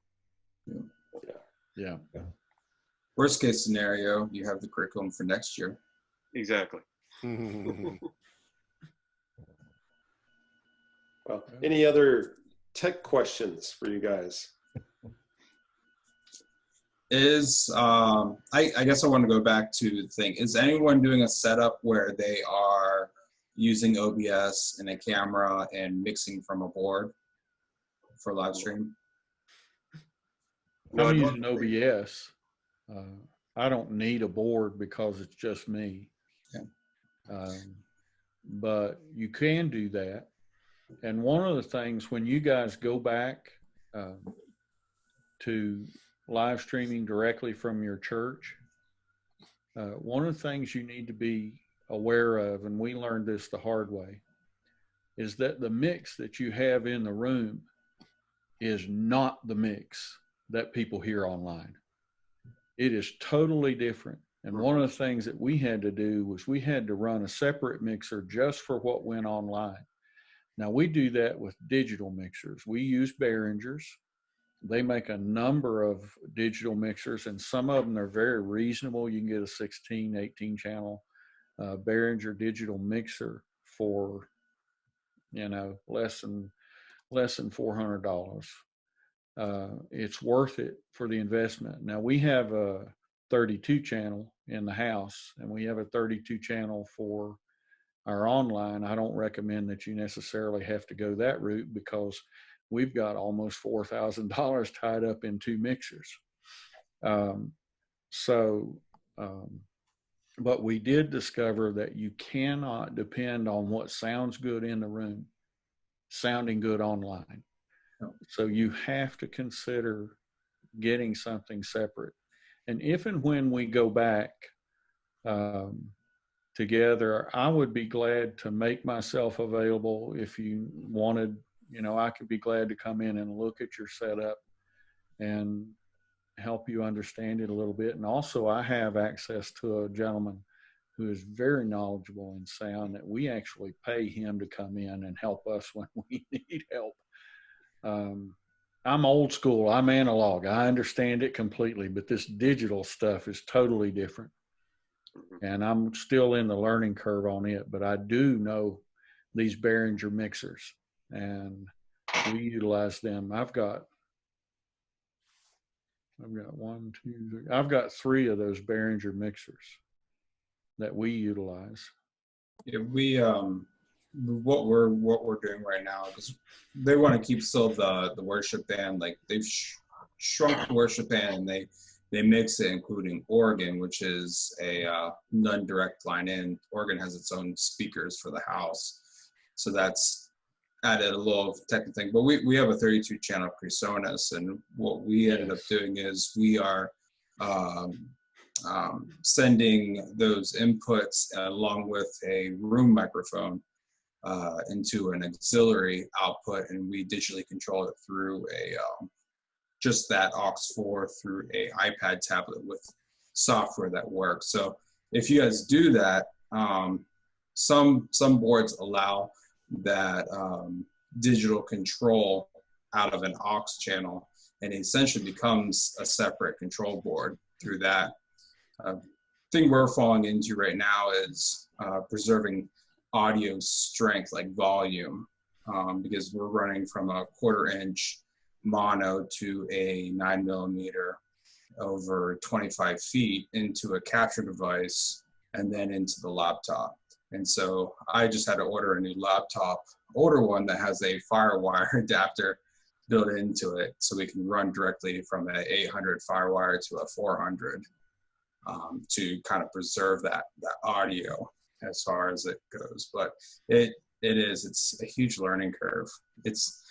Yeah. Worst case scenario, you have the curriculum for next year. Exactly. Well, any other tech questions for you guys? I guess I want to go back to the thing. Is anyone doing a setup where they are using OBS and a camera and mixing from a board for live stream? No, I'm I using OBS. I don't need a board because it's just me. Yeah. But you can do that. And one of the things, when you guys go back to live streaming directly from your church, one of the things you need to be aware of, and we learned this the hard way, is that the mix that you have in the room is not the mix that people hear online. It is totally different. And one of the things that we had to do was we had to run a separate mixer just for what went online. Now, we do that with digital mixers. We use Behringers. They make a number of digital mixers, and some of them are very reasonable. You can get a 16, 18 channel Behringer digital mixer for, less than $400. It's worth it for the investment. Now, we have a 32 channel in the house, and we have a 32 channel for our online. I don't recommend that you necessarily have to go that route because we've got almost $4,000 tied up in two mixers. But we did discover that you cannot depend on what sounds good in the room sounding good online. So you have to consider getting something separate. And if and when we go back together, I would be glad to make myself available. If you wanted, I could be glad to come in and look at your setup and help you understand it a little bit. And also, I have access to a gentleman who is very knowledgeable in sound that we actually pay him to come in and help us when we need help. I'm old school. I'm analog. I understand it completely, but this digital stuff is totally different. And I'm still in the learning curve on it, but I do know these Behringer mixers, and we utilize them. I've got one, two, three. I've got 3 of those Behringer mixers that we utilize. Yeah, we what we're doing right now, because they want to keep still the worship band. Like, they've shrunk the worship band, and they mix it, including organ, which is a non-direct line in. Organ has its own speakers for the house, so that's added a little technical thing. But we have a 32 channel PreSonus, and what we ended up doing is we are sending those inputs along with a room microphone into an auxiliary output, and we digitally control it through a just that aux4 through a iPad tablet with software that works. So if you guys do that, some boards allow that digital control out of an aux channel, and it essentially becomes a separate control board through that. Thing we're falling into right now is preserving audio strength, like volume, because we're running from a 1/4 inch mono to a 9mm over 25 feet into a capture device and then into the laptop. And so I just had to order a new laptop, older one that has a FireWire adapter built into it, so we can run directly from an 800 FireWire to a 400 to kind of preserve that audio as far as it goes. But it's a huge learning curve. It's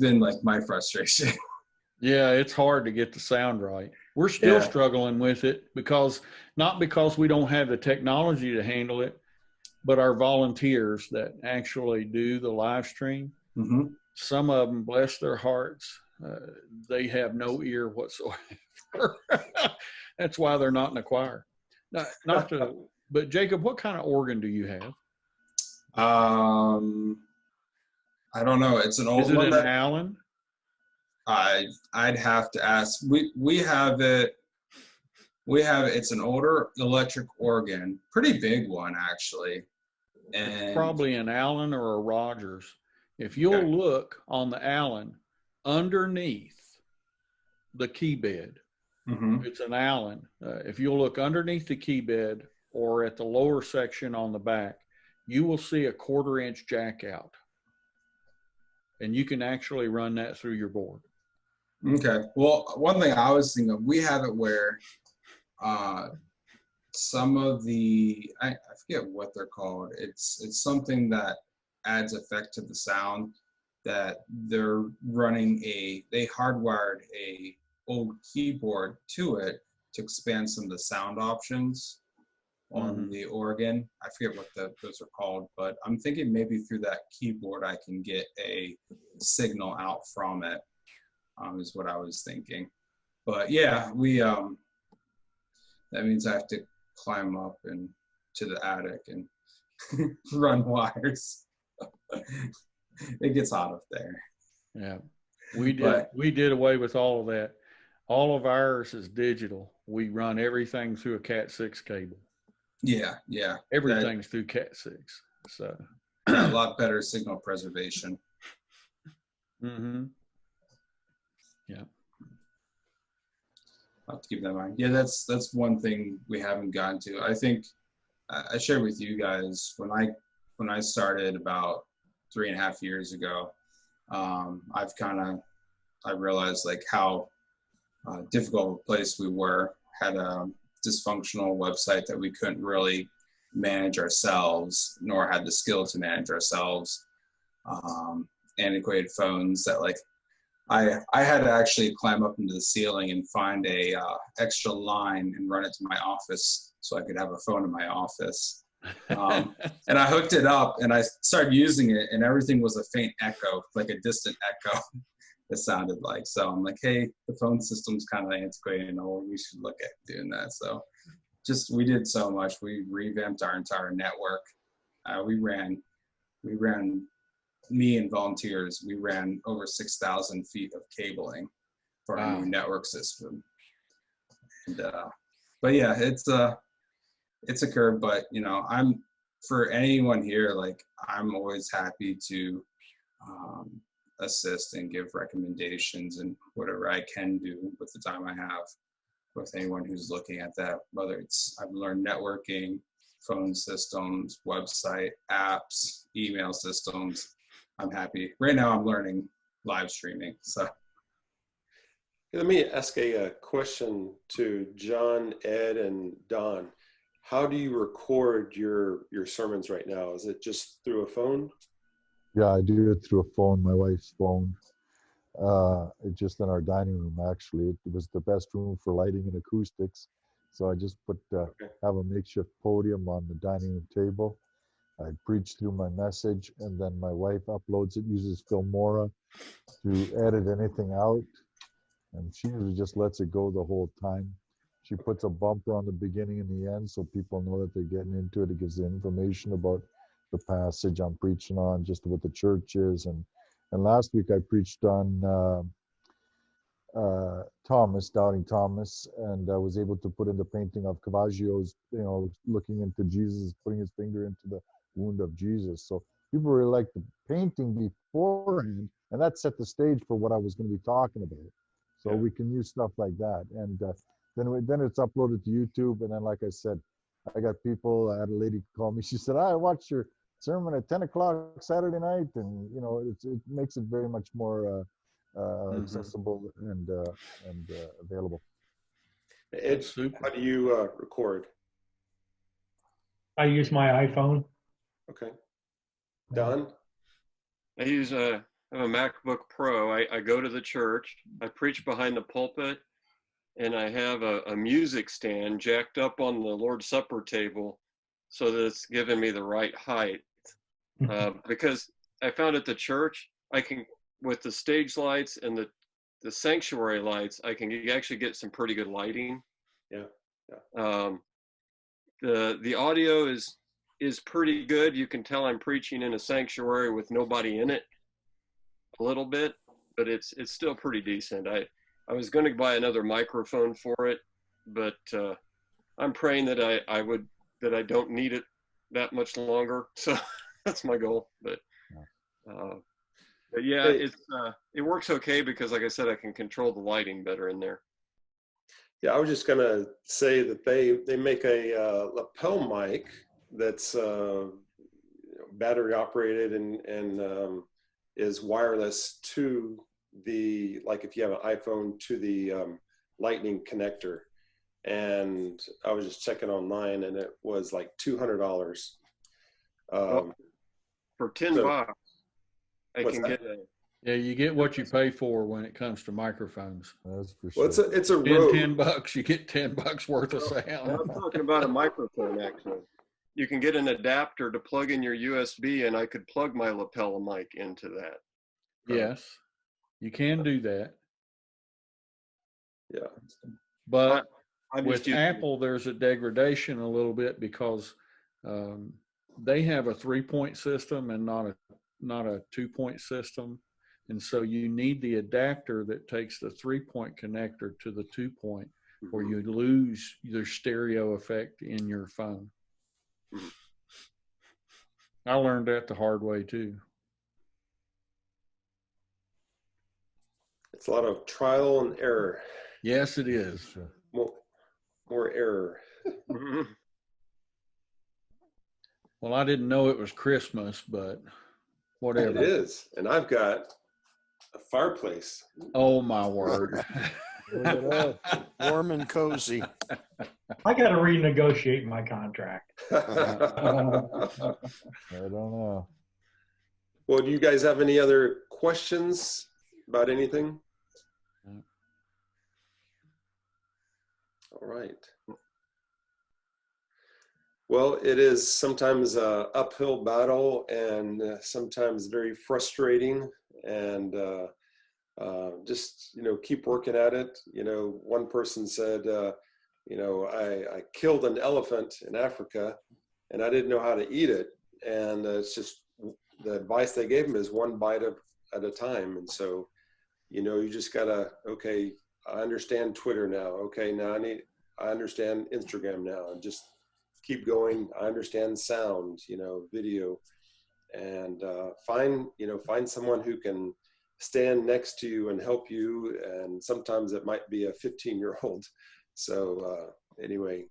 been like my frustration. Yeah, it's hard to get the sound right. We're still struggling with it not because we don't have the technology to handle it, but our volunteers that actually do the live stream, some of them, bless their hearts, they have no ear whatsoever. That's why they're not in the choir. But Jacob, what kind of organ do you have? I don't know. It's an old one. Is it an Allen? I'd have to ask. We have it. It's an older electric organ, pretty big one actually. And it's probably an Allen or a Rogers. If you'll look on the Allen underneath the key bed, it's an Allen. If you'll look underneath the key bed or at the lower section on the back, you will see a 1/4 inch jack out. And you can actually run that through your board. Okay. Well, one thing I was thinking of, we have it where some of the, I forget what they're called. It's something that adds effect to the sound, that they're running they hardwired a old keyboard to it to expand some of the sound options on the organ. I forget what those are called, but I'm thinking maybe through that keyboard I can get a signal out from it, is what I was thinking. But yeah, that means I have to climb up and to the attic and run wires. It gets hot up there. Yeah, we did away with all of that. All of ours is digital. We run everything through a Cat6 cable. Yeah. Everything's through Cat6. So a lot better signal preservation. Yeah. I'll have to keep that in mind. Yeah, that's one thing we haven't gotten to. I think I shared with you guys when I started about 3.5 years ago. I realized like how difficult a place we were. Had a dysfunctional website that we couldn't really manage ourselves, nor had the skill to manage ourselves. Antiquated phones that like I had to actually climb up into the ceiling and find a extra line and run it to my office so I could have a phone in my office. And I hooked it up and I started using it, and everything was a faint echo, like a distant echo. It sounded like. So I'm like, hey, the phone system's kind of antiquated and old. We should look at doing that. So we did so much. We revamped our entire network. We ran, me and volunteers, we ran over 6,000 feet of cabling for our new network system. And, but yeah, it's a curve, but you know, for anyone here, like I'm always happy to assist and give recommendations and whatever I can do with the time I have with anyone who's looking at that, whether it's I've learned networking, phone systems, website, apps, email systems. I'm happy. Right now I'm learning live streaming. So let me ask a question to John, Ed, and Don. How do you record your sermons right now? Is it just through a phone? Yeah, I do it through a phone, my wife's phone. It's just in our dining room, actually. It was the best room for lighting and acoustics. So I just Okay. have a makeshift podium on the dining room table. I preach through my message, and then my wife uploads it, uses Filmora to edit anything out, and she usually just lets it go the whole time. She puts a bumper on the beginning and the end so people know that they're getting into it. It gives the information about the passage I'm preaching on, just what the church is. And last week I preached on Thomas, Doubting Thomas, and I was able to put in the painting of Cavaggio's, looking into Jesus, putting his finger into the wound of Jesus. So people really liked the painting beforehand, and that set the stage for what I was going to be talking about. So Yeah. we can use stuff like that, and then it's uploaded to YouTube. And then, like I said, I got people. I had a lady call me. She said, "I watched your sermon at 10 o'clock Saturday night," and it makes it very much more accessible and available. Ed, Super. how do you record? I use my iPhone. Okay. Don? I have a MacBook Pro. I go to the church, I preach behind the pulpit, and I have a music stand jacked up on the Lord's Supper table so that it's giving me the right height. Because I found at the church, I can, with the stage lights and the sanctuary lights, I can actually get some pretty good lighting. Yeah. The audio is pretty good. You can tell I'm preaching in a sanctuary with nobody in it a little bit, but it's still pretty decent. I was going to buy another microphone for it, but I'm praying that I don't need it that much longer. So that's my goal. But yeah, it works okay because, like I said, I can control the lighting better in there. Yeah, I was just gonna say that they make a lapel mic that's battery operated and is wireless to the, like if you have an iPhone, to the lightning connector. And I was just checking online, and it was like $200. For $10, I What's can that? get a. Yeah, you get what you pay for when it comes to microphones. That's for Well, sure. it's a Rode. $10, you get $10 worth of I'm sound. talking about a microphone, actually. You can get an adapter to plug in your USB, and I could plug my lapel mic into that. Yes, you can do that. Yeah. But I'm with just using- Apple, there's a degradation a little bit because they have a 3-point system and not a 2-point system. And so you need the adapter that takes the 3-point connector to the 2-point, or you lose the stereo effect in your phone. I learned that the hard way too. It's a lot of trial and error. Yes, it is. For sure. More error. Well, I didn't know it was Christmas, but whatever. It is. And I've got a fireplace. Oh my word. Look at that. Warm and cozy. I got to renegotiate my contract. I don't know. Well, do you guys have any other questions about anything? No. All right. Well, it is sometimes an uphill battle and sometimes very frustrating, and just, keep working at it. One person said, I killed an elephant in Africa and I didn't know how to eat it. And it's just, the advice they gave him is one bite at a time. And so, you just gotta, okay, I understand Twitter now. Okay, now I understand Instagram now, and just keep going. I understand sound, video, and find someone who can stand next to you and help you. And sometimes it might be a 15-year-old. So anyway,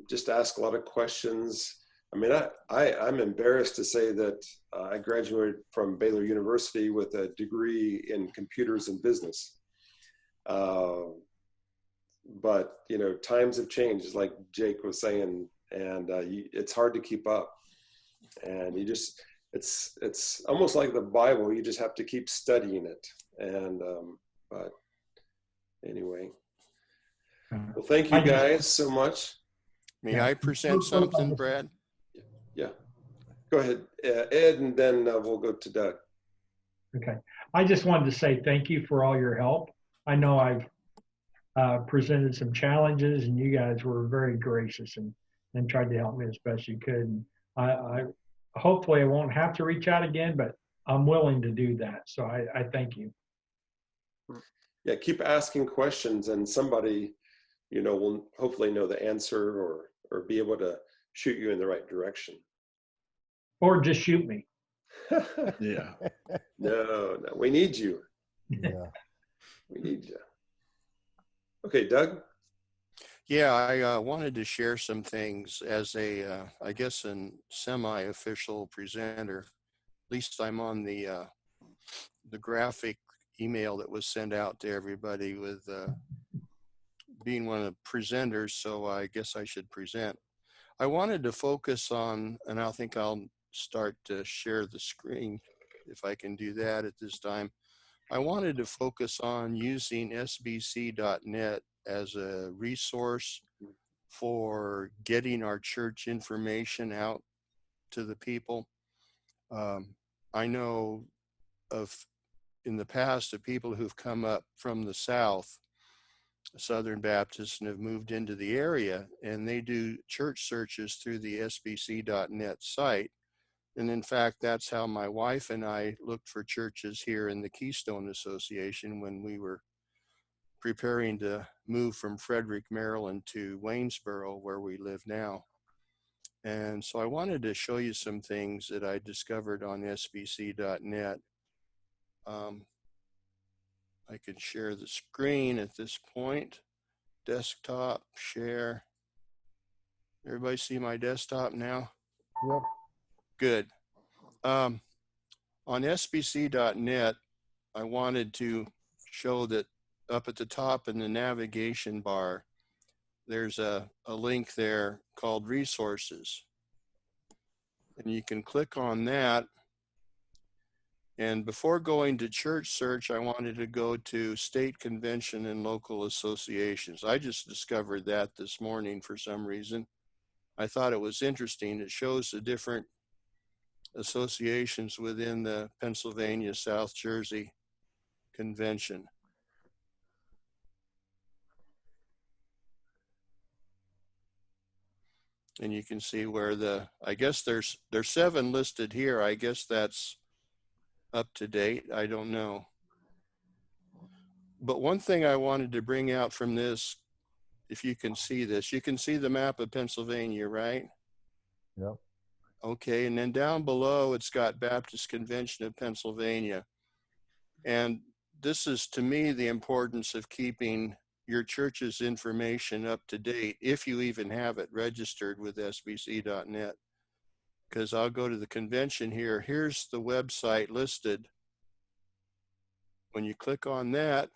just ask a lot of questions. I mean, I'm embarrassed to say that I graduated from Baylor University with a degree in computers and business. But, times have changed, like Jake was saying, and it's hard to keep up. And it's almost like the Bible. You just have to keep studying it. And, but anyway. Well, thank you guys so much. May I present something, Brad? Yeah. Go ahead, Ed, and then we'll go to Doug. Okay. I just wanted to say thank you for all your help. I know I've presented some challenges, and you guys were very gracious and tried to help me as best you could. And I hopefully I won't have to reach out again, but I'm willing to do that. So I thank you. Yeah, keep asking questions, and somebody, will hopefully know the answer or be able to shoot you in the right direction. Or just shoot me. Yeah. No, we need you. Yeah. We need you. Okay, Doug. Yeah, I wanted to share some things as I guess, a semi-official presenter. At least I'm on the graphic email that was sent out to everybody with being one of the presenters. So I guess I should present. I wanted to focus on, and I think I'll start to share the screen if I can do that at this time. I wanted to focus on using sbc.net as a resource for getting our church information out to the people. I know of in the past of people who've come up from the South, Southern Baptists, and have moved into the area, and they do church searches through the sbc.net site. And in fact, that's how my wife and I looked for churches here in the Keystone Association when we were preparing to move from Frederick, Maryland to Waynesboro, where we live now. And so I wanted to show you some things that I discovered on sbc.net. I can share the screen at this point. Desktop, share. Everybody see my desktop now? Yep. Good. On sbc.net, I wanted to show that up at the top in the navigation bar, there's a link there called resources. And you can click on that. And before going to church search, I wanted to go to state convention and local associations. I just discovered that this morning for some reason. I thought it was interesting. It shows the different associations within the Pennsylvania South Jersey Convention. And you can see where I guess there's 7 listed here. I guess that's up to date. I don't know. But one thing I wanted to bring out from this, if you can see this, you can see the map of Pennsylvania, right? Yep. Okay, and then down below, it's got Baptist Convention of Pennsylvania. And this is, to me, the importance of keeping your church's information up to date, if you even have it registered with sbc.net. Because I'll go to the convention here. Here's the website listed. When you click on that,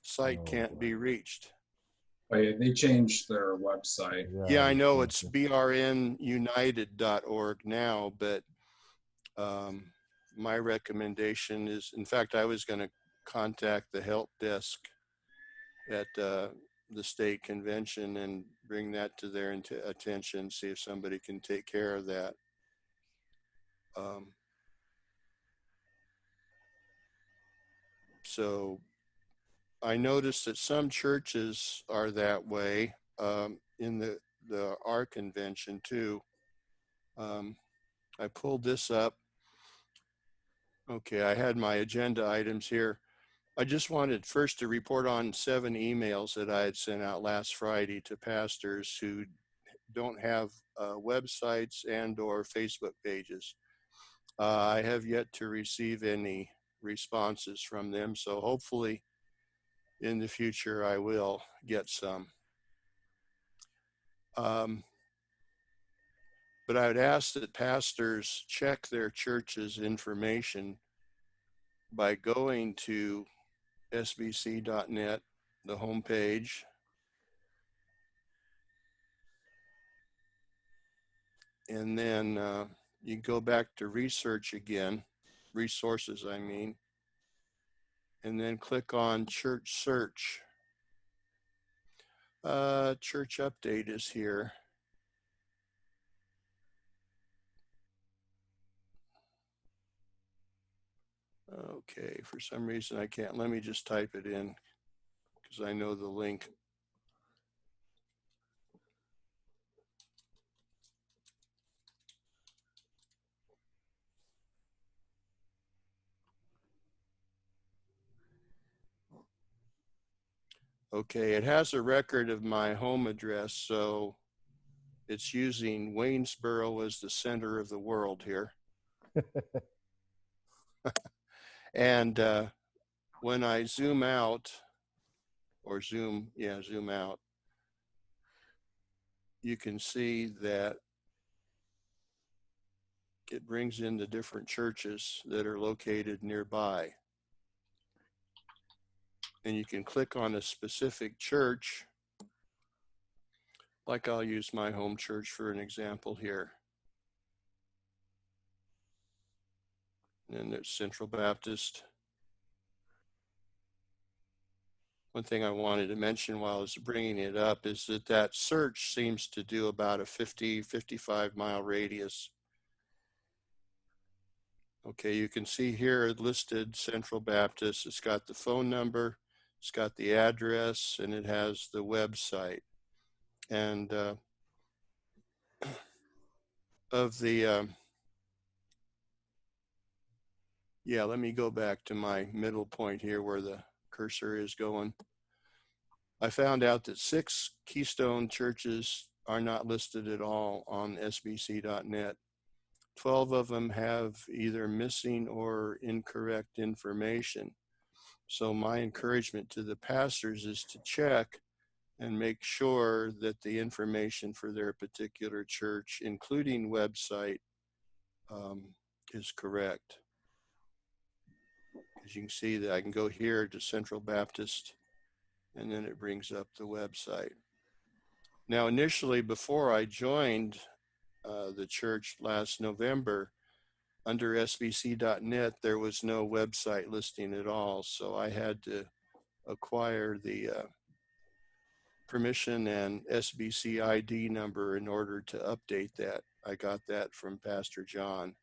site can't be reached. Oh, yeah, they changed their website. Yeah, I know it's brnunited.org now, but my recommendation is, in fact, I was going to contact the help desk at the state convention and bring that to their attention, see if somebody can take care of that. So I noticed that some churches are that way in our convention too. I pulled this up. Okay, I had my agenda items here. I just wanted first to report on 7 emails that I had sent out last Friday to pastors who don't have websites and or Facebook pages. I have yet to receive any responses from them, so hopefully in the future I will get some. But I would ask that pastors check their church's information by going to sbc.net, the homepage, and then you go back to research again, resources I mean, and then click on church search. Church update is here. Okay, for some reason I can't. Let me just type it in because I know the link. Okay, it has a record of my home address, so it's using Waynesboro as the center of the world here. And when I zoom out, or zoom out, you can see that it brings in the different churches that are located nearby. And you can click on a specific church, like I'll use my home church for an example here. And there's Central Baptist. One thing I wanted to mention while I was bringing it up is that that search seems to do about a 55 mile radius. Okay, you can see here listed Central Baptist. It's got the phone number, it's got the address, and it has the website. And of the, yeah, let me go back to my middle point here where the cursor is going. I found out that 6 Keystone churches are not listed at all on sbc.net. 12 of them have either missing or incorrect information. So my encouragement to the pastors is to check and make sure that the information for their particular church, including website, is correct. As you can see that I can go here to Central Baptist, and then it brings up the website. Now, initially, before I joined the church last November, under sbc.net, there was no website listing at all. So I had to acquire the permission and SBC ID number in order to update that. I got that from Pastor John.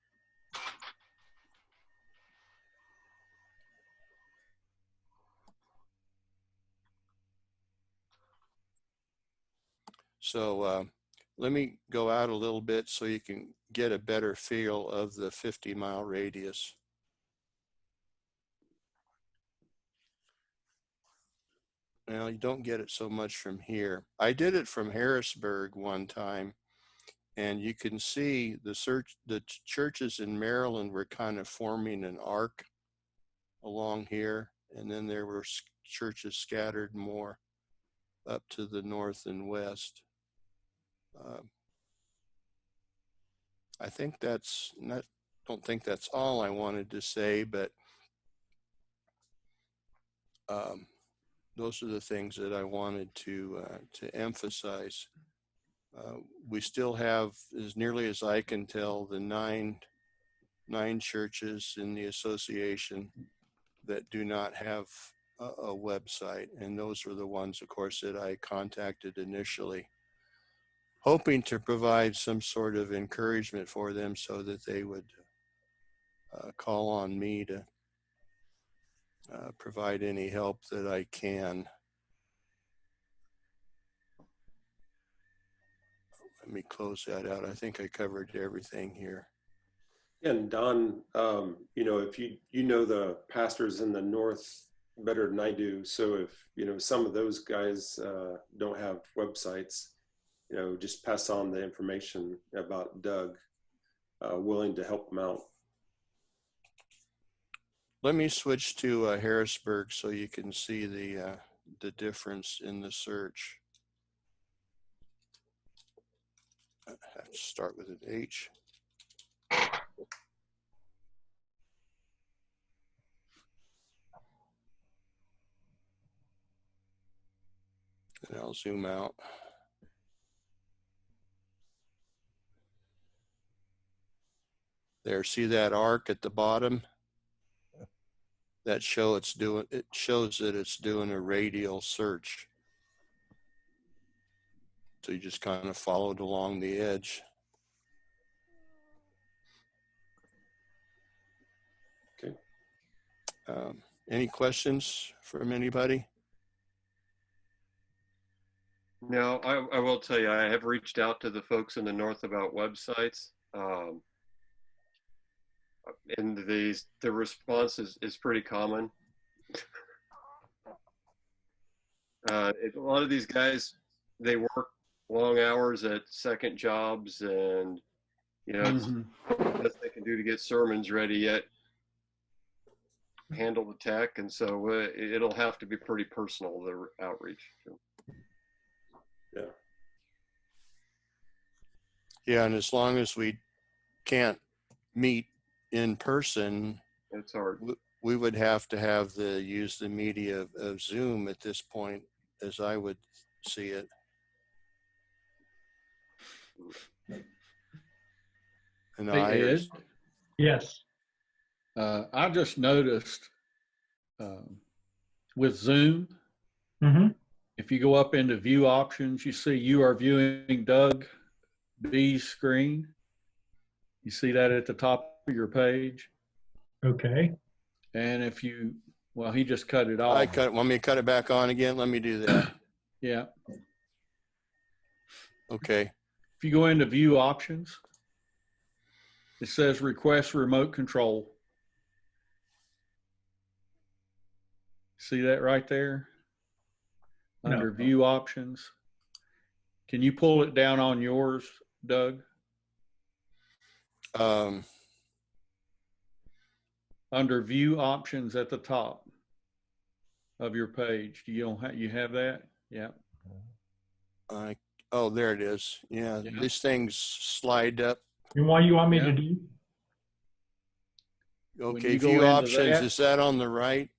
So let me go out a little bit so you can get a better feel of the 50 mile radius. Now you don't get it so much from here. I did it from Harrisburg one time, and you can see the churches in Maryland were kind of forming an arc along here, and then there were churches scattered more up to the north and west. I think that's not, don't think that's all I wanted to say, but those are the things that I wanted to emphasize. We still have, as nearly as I can tell, the nine churches in the association that do not have a website, and those were the ones, of course, that I contacted initially, hoping to provide some sort of encouragement for them so that they would call on me to provide any help that I can. Let me close that out. I think I covered everything here. And Don, you know, if you know the pastors in the north better than I do, so if some of those guys don't have websites, just pass on the information about Doug, willing to help them out. Let me switch to Harrisburg so you can see the difference in the search. I have to start with an H. And I'll zoom out. There, see that arc at the bottom? That shows that it's doing a radial search. So you just kind of followed along the edge. Okay. Any questions from anybody? No, I will tell you, I have reached out to the folks in the north about websites. And the response is pretty common. A lot of these guys, they work long hours at second jobs, and it's Mhm. the best they can do to get sermons ready, yet handle the tech, and so it'll have to be pretty personal, the outreach. Yeah. Yeah, and as long as we can't meet in person, It's hard. we would have to use the media of Zoom at this point, as I would see it. And Hey, Ed, Yes. I just noticed with Zoom, Mm-hmm. if you go up into view options, you see you are viewing Doug B's screen. You see that at the top of your page. Okay. And if you, well, he just cut it off. Want me to cut it back on again? Let me do that. Yeah. Okay. If you go into view options, it says request remote control. See that right there? Under No. view options. Can you pull it down on yours, Doug? Under view options at the top of your page. You have that? Yeah. Oh, there it is. Yeah, Yeah. these things slide up. And what you want me Yeah. to do? Okay, you go view into options, that- is that on the right?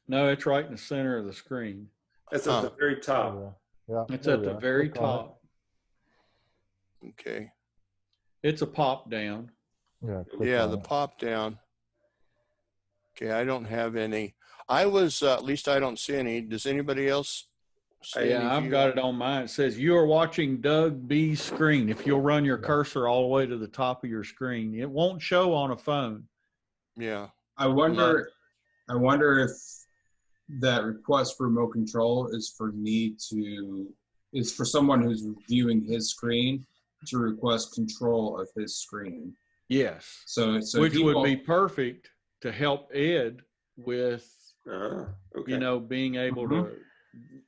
No, it's right in the center of the screen. That's at the very top. Yeah. It's there at we the are. very Click on it. top. Okay. It's a pop down. Yeah. Click Yeah, on the it. pop down. Okay, I don't have any. I was, at least I don't see any. Does anybody else see any Yeah, I've view got it on mine. It says you are watching Doug B's screen. If you'll run your Yeah. cursor all the way to the top of your screen, it won't show on a phone. Yeah. I wonder if that request for remote control is for someone who's viewing his screen to request control of his screen. Yes. So Which he would won't- be perfect to help Ed with, Okay. being able to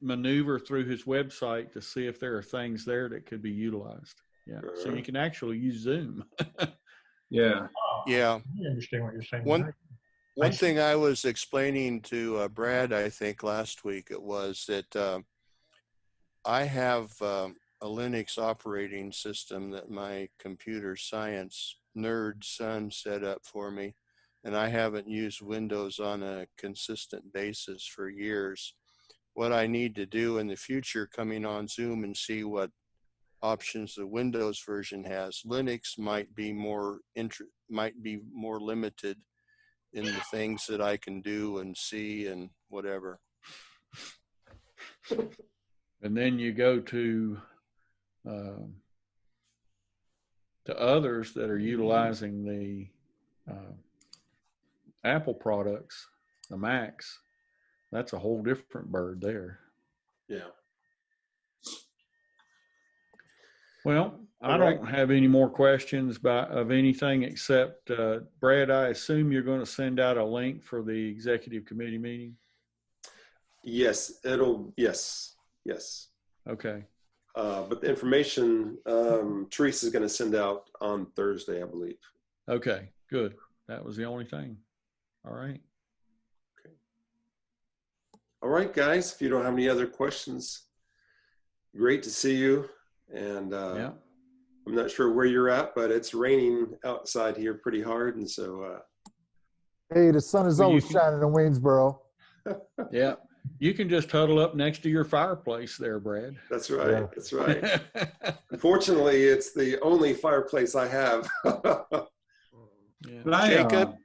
maneuver through his website to see if there are things there that could be utilized. Yeah. So you can actually use Zoom. Yeah. Oh, Yeah. I understand what you're saying. One thing I was explaining to Brad, I think last week it was that I have a Linux operating system that my computer science nerd son set up for me, and I haven't used Windows on a consistent basis for years. What I need to do in the future, coming on Zoom and see what options the Windows version has, Linux might be more limited in the things that I can do and see and whatever. And then you go to others that are utilizing the Apple products, the Macs. That's a whole different bird there. Yeah. Well, I All right. don't have any more questions of anything except, Brad, I assume you're going to send out a link for the executive committee meeting? Yes. Yes. Okay. But the information Teresa's going to send out on Thursday, I believe. Okay, good. That was the only thing. All right. All right, guys. If you don't have any other questions, great to see you. And Yeah. I'm not sure where you're at, but it's raining outside here pretty hard. And so, Hey, the sun is Well, you always can- shining in Waynesboro. Yeah. You can just huddle up next to your fireplace there, Brad. that's right. Yeah. That's right. Unfortunately, it's the only fireplace I have. Yeah. But I, Jacob?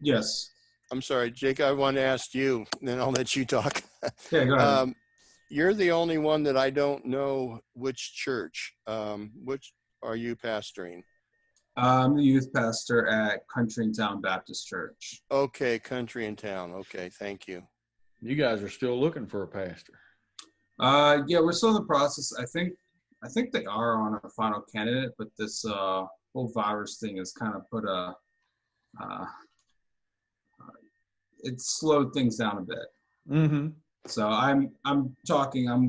yes. I'm sorry, Jake, I want to ask you, and then I'll let you talk. Yeah, go ahead. you're the only one that I don't know which church. Which are you pastoring? I'm the youth pastor at Country and Town Baptist Church. Okay, Country and Town. Okay, thank you. You guys are still looking for a pastor. Yeah, we're still in the process. I think they are on a final candidate, but this whole virus thing has kind of put it slowed things down a bit. Mm-hmm. So I'm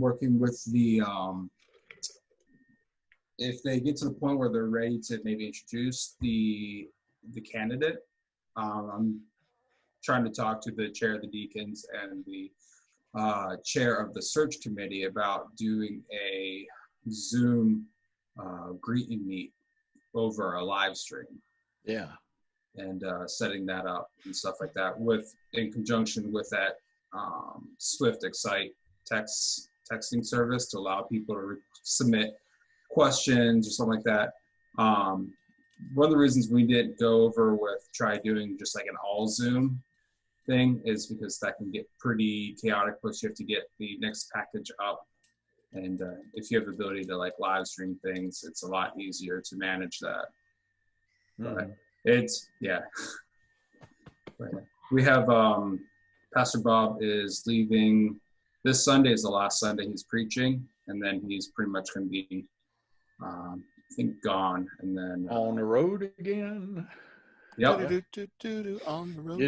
working with the if they get to the point where they're ready to maybe introduce the candidate, I'm trying to talk to the chair of the deacons and the chair of the search committee about doing a Zoom greet and meet over a live stream. Yeah. And setting that up and stuff like that in conjunction with that Swift Excite texting service to allow people to submit questions or something like that. One of the reasons we didn't go over with try doing just like an all Zoom thing is because that can get pretty chaotic, plus you have to get the next package up. And if you have the ability to like live stream things, it's a lot easier to manage that. But it's, yeah. We have Pastor Bob is leaving. This Sunday is the last Sunday he's preaching, and then he's pretty much going to be, I think, gone. And then On the road again. Yep. On the road.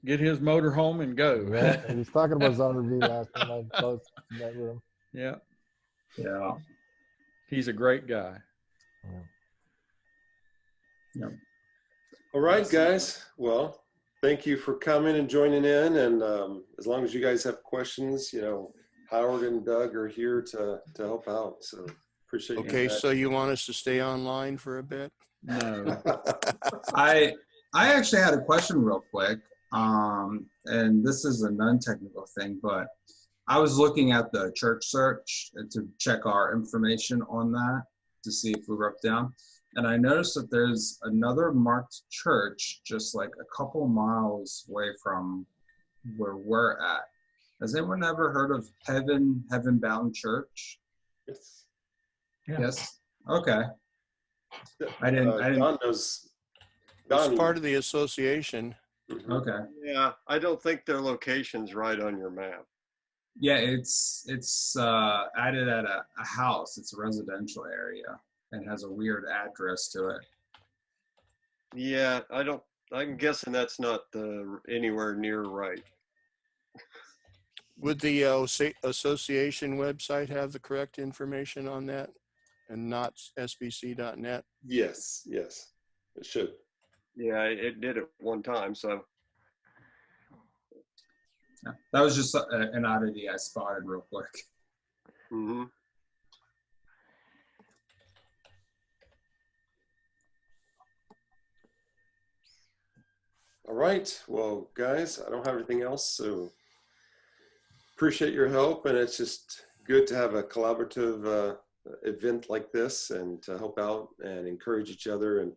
Get his motor home and go. Man, he was talking about his RV last time I was in that room. Yeah. Yeah. He's a great guy. Yep. All right, guys. Well, thank you for coming and joining in. And as long as you guys have questions, Howard and Doug are here to help out. So appreciate you. Okay, so you want us to stay online for a bit? No. I actually had a question real quick, and this is a non-technical thing, but I was looking at the church search to check our information on that to see if we were up down, and I noticed that there's another marked church just like a couple miles away from where we're at. Has anyone ever heard of Heaven Bound Church? Yes. Yeah. Yes. Okay. I didn't. Don knows. It's Don, part of the association. Okay. Yeah, I don't think their location's right on your map. Yeah, it's added at a house. It's a residential area and has a weird address to it. Yeah, I'm guessing that's not anywhere near right. Would the association website have the correct information on that and not sbc.net? Yes, it should. Yeah, it did at one time, so. Yeah, that was just an oddity I spotted real quick. Mm-hmm. All right. Well, guys, I don't have anything else, so appreciate your help. And it's just good to have a collaborative event like this and to help out and encourage each other. And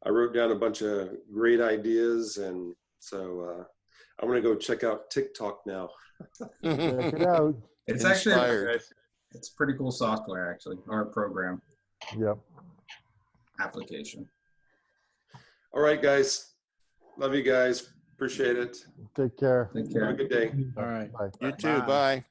I wrote down a bunch of great ideas. And so I'm going to go check out TikTok now. Check it out. It's Inspired. actually, it's pretty cool software actually, or a program Yep. application. All right, guys. Love you guys. Appreciate it. Take care. Take Have care. a good day. All right. Bye. You too. Bye.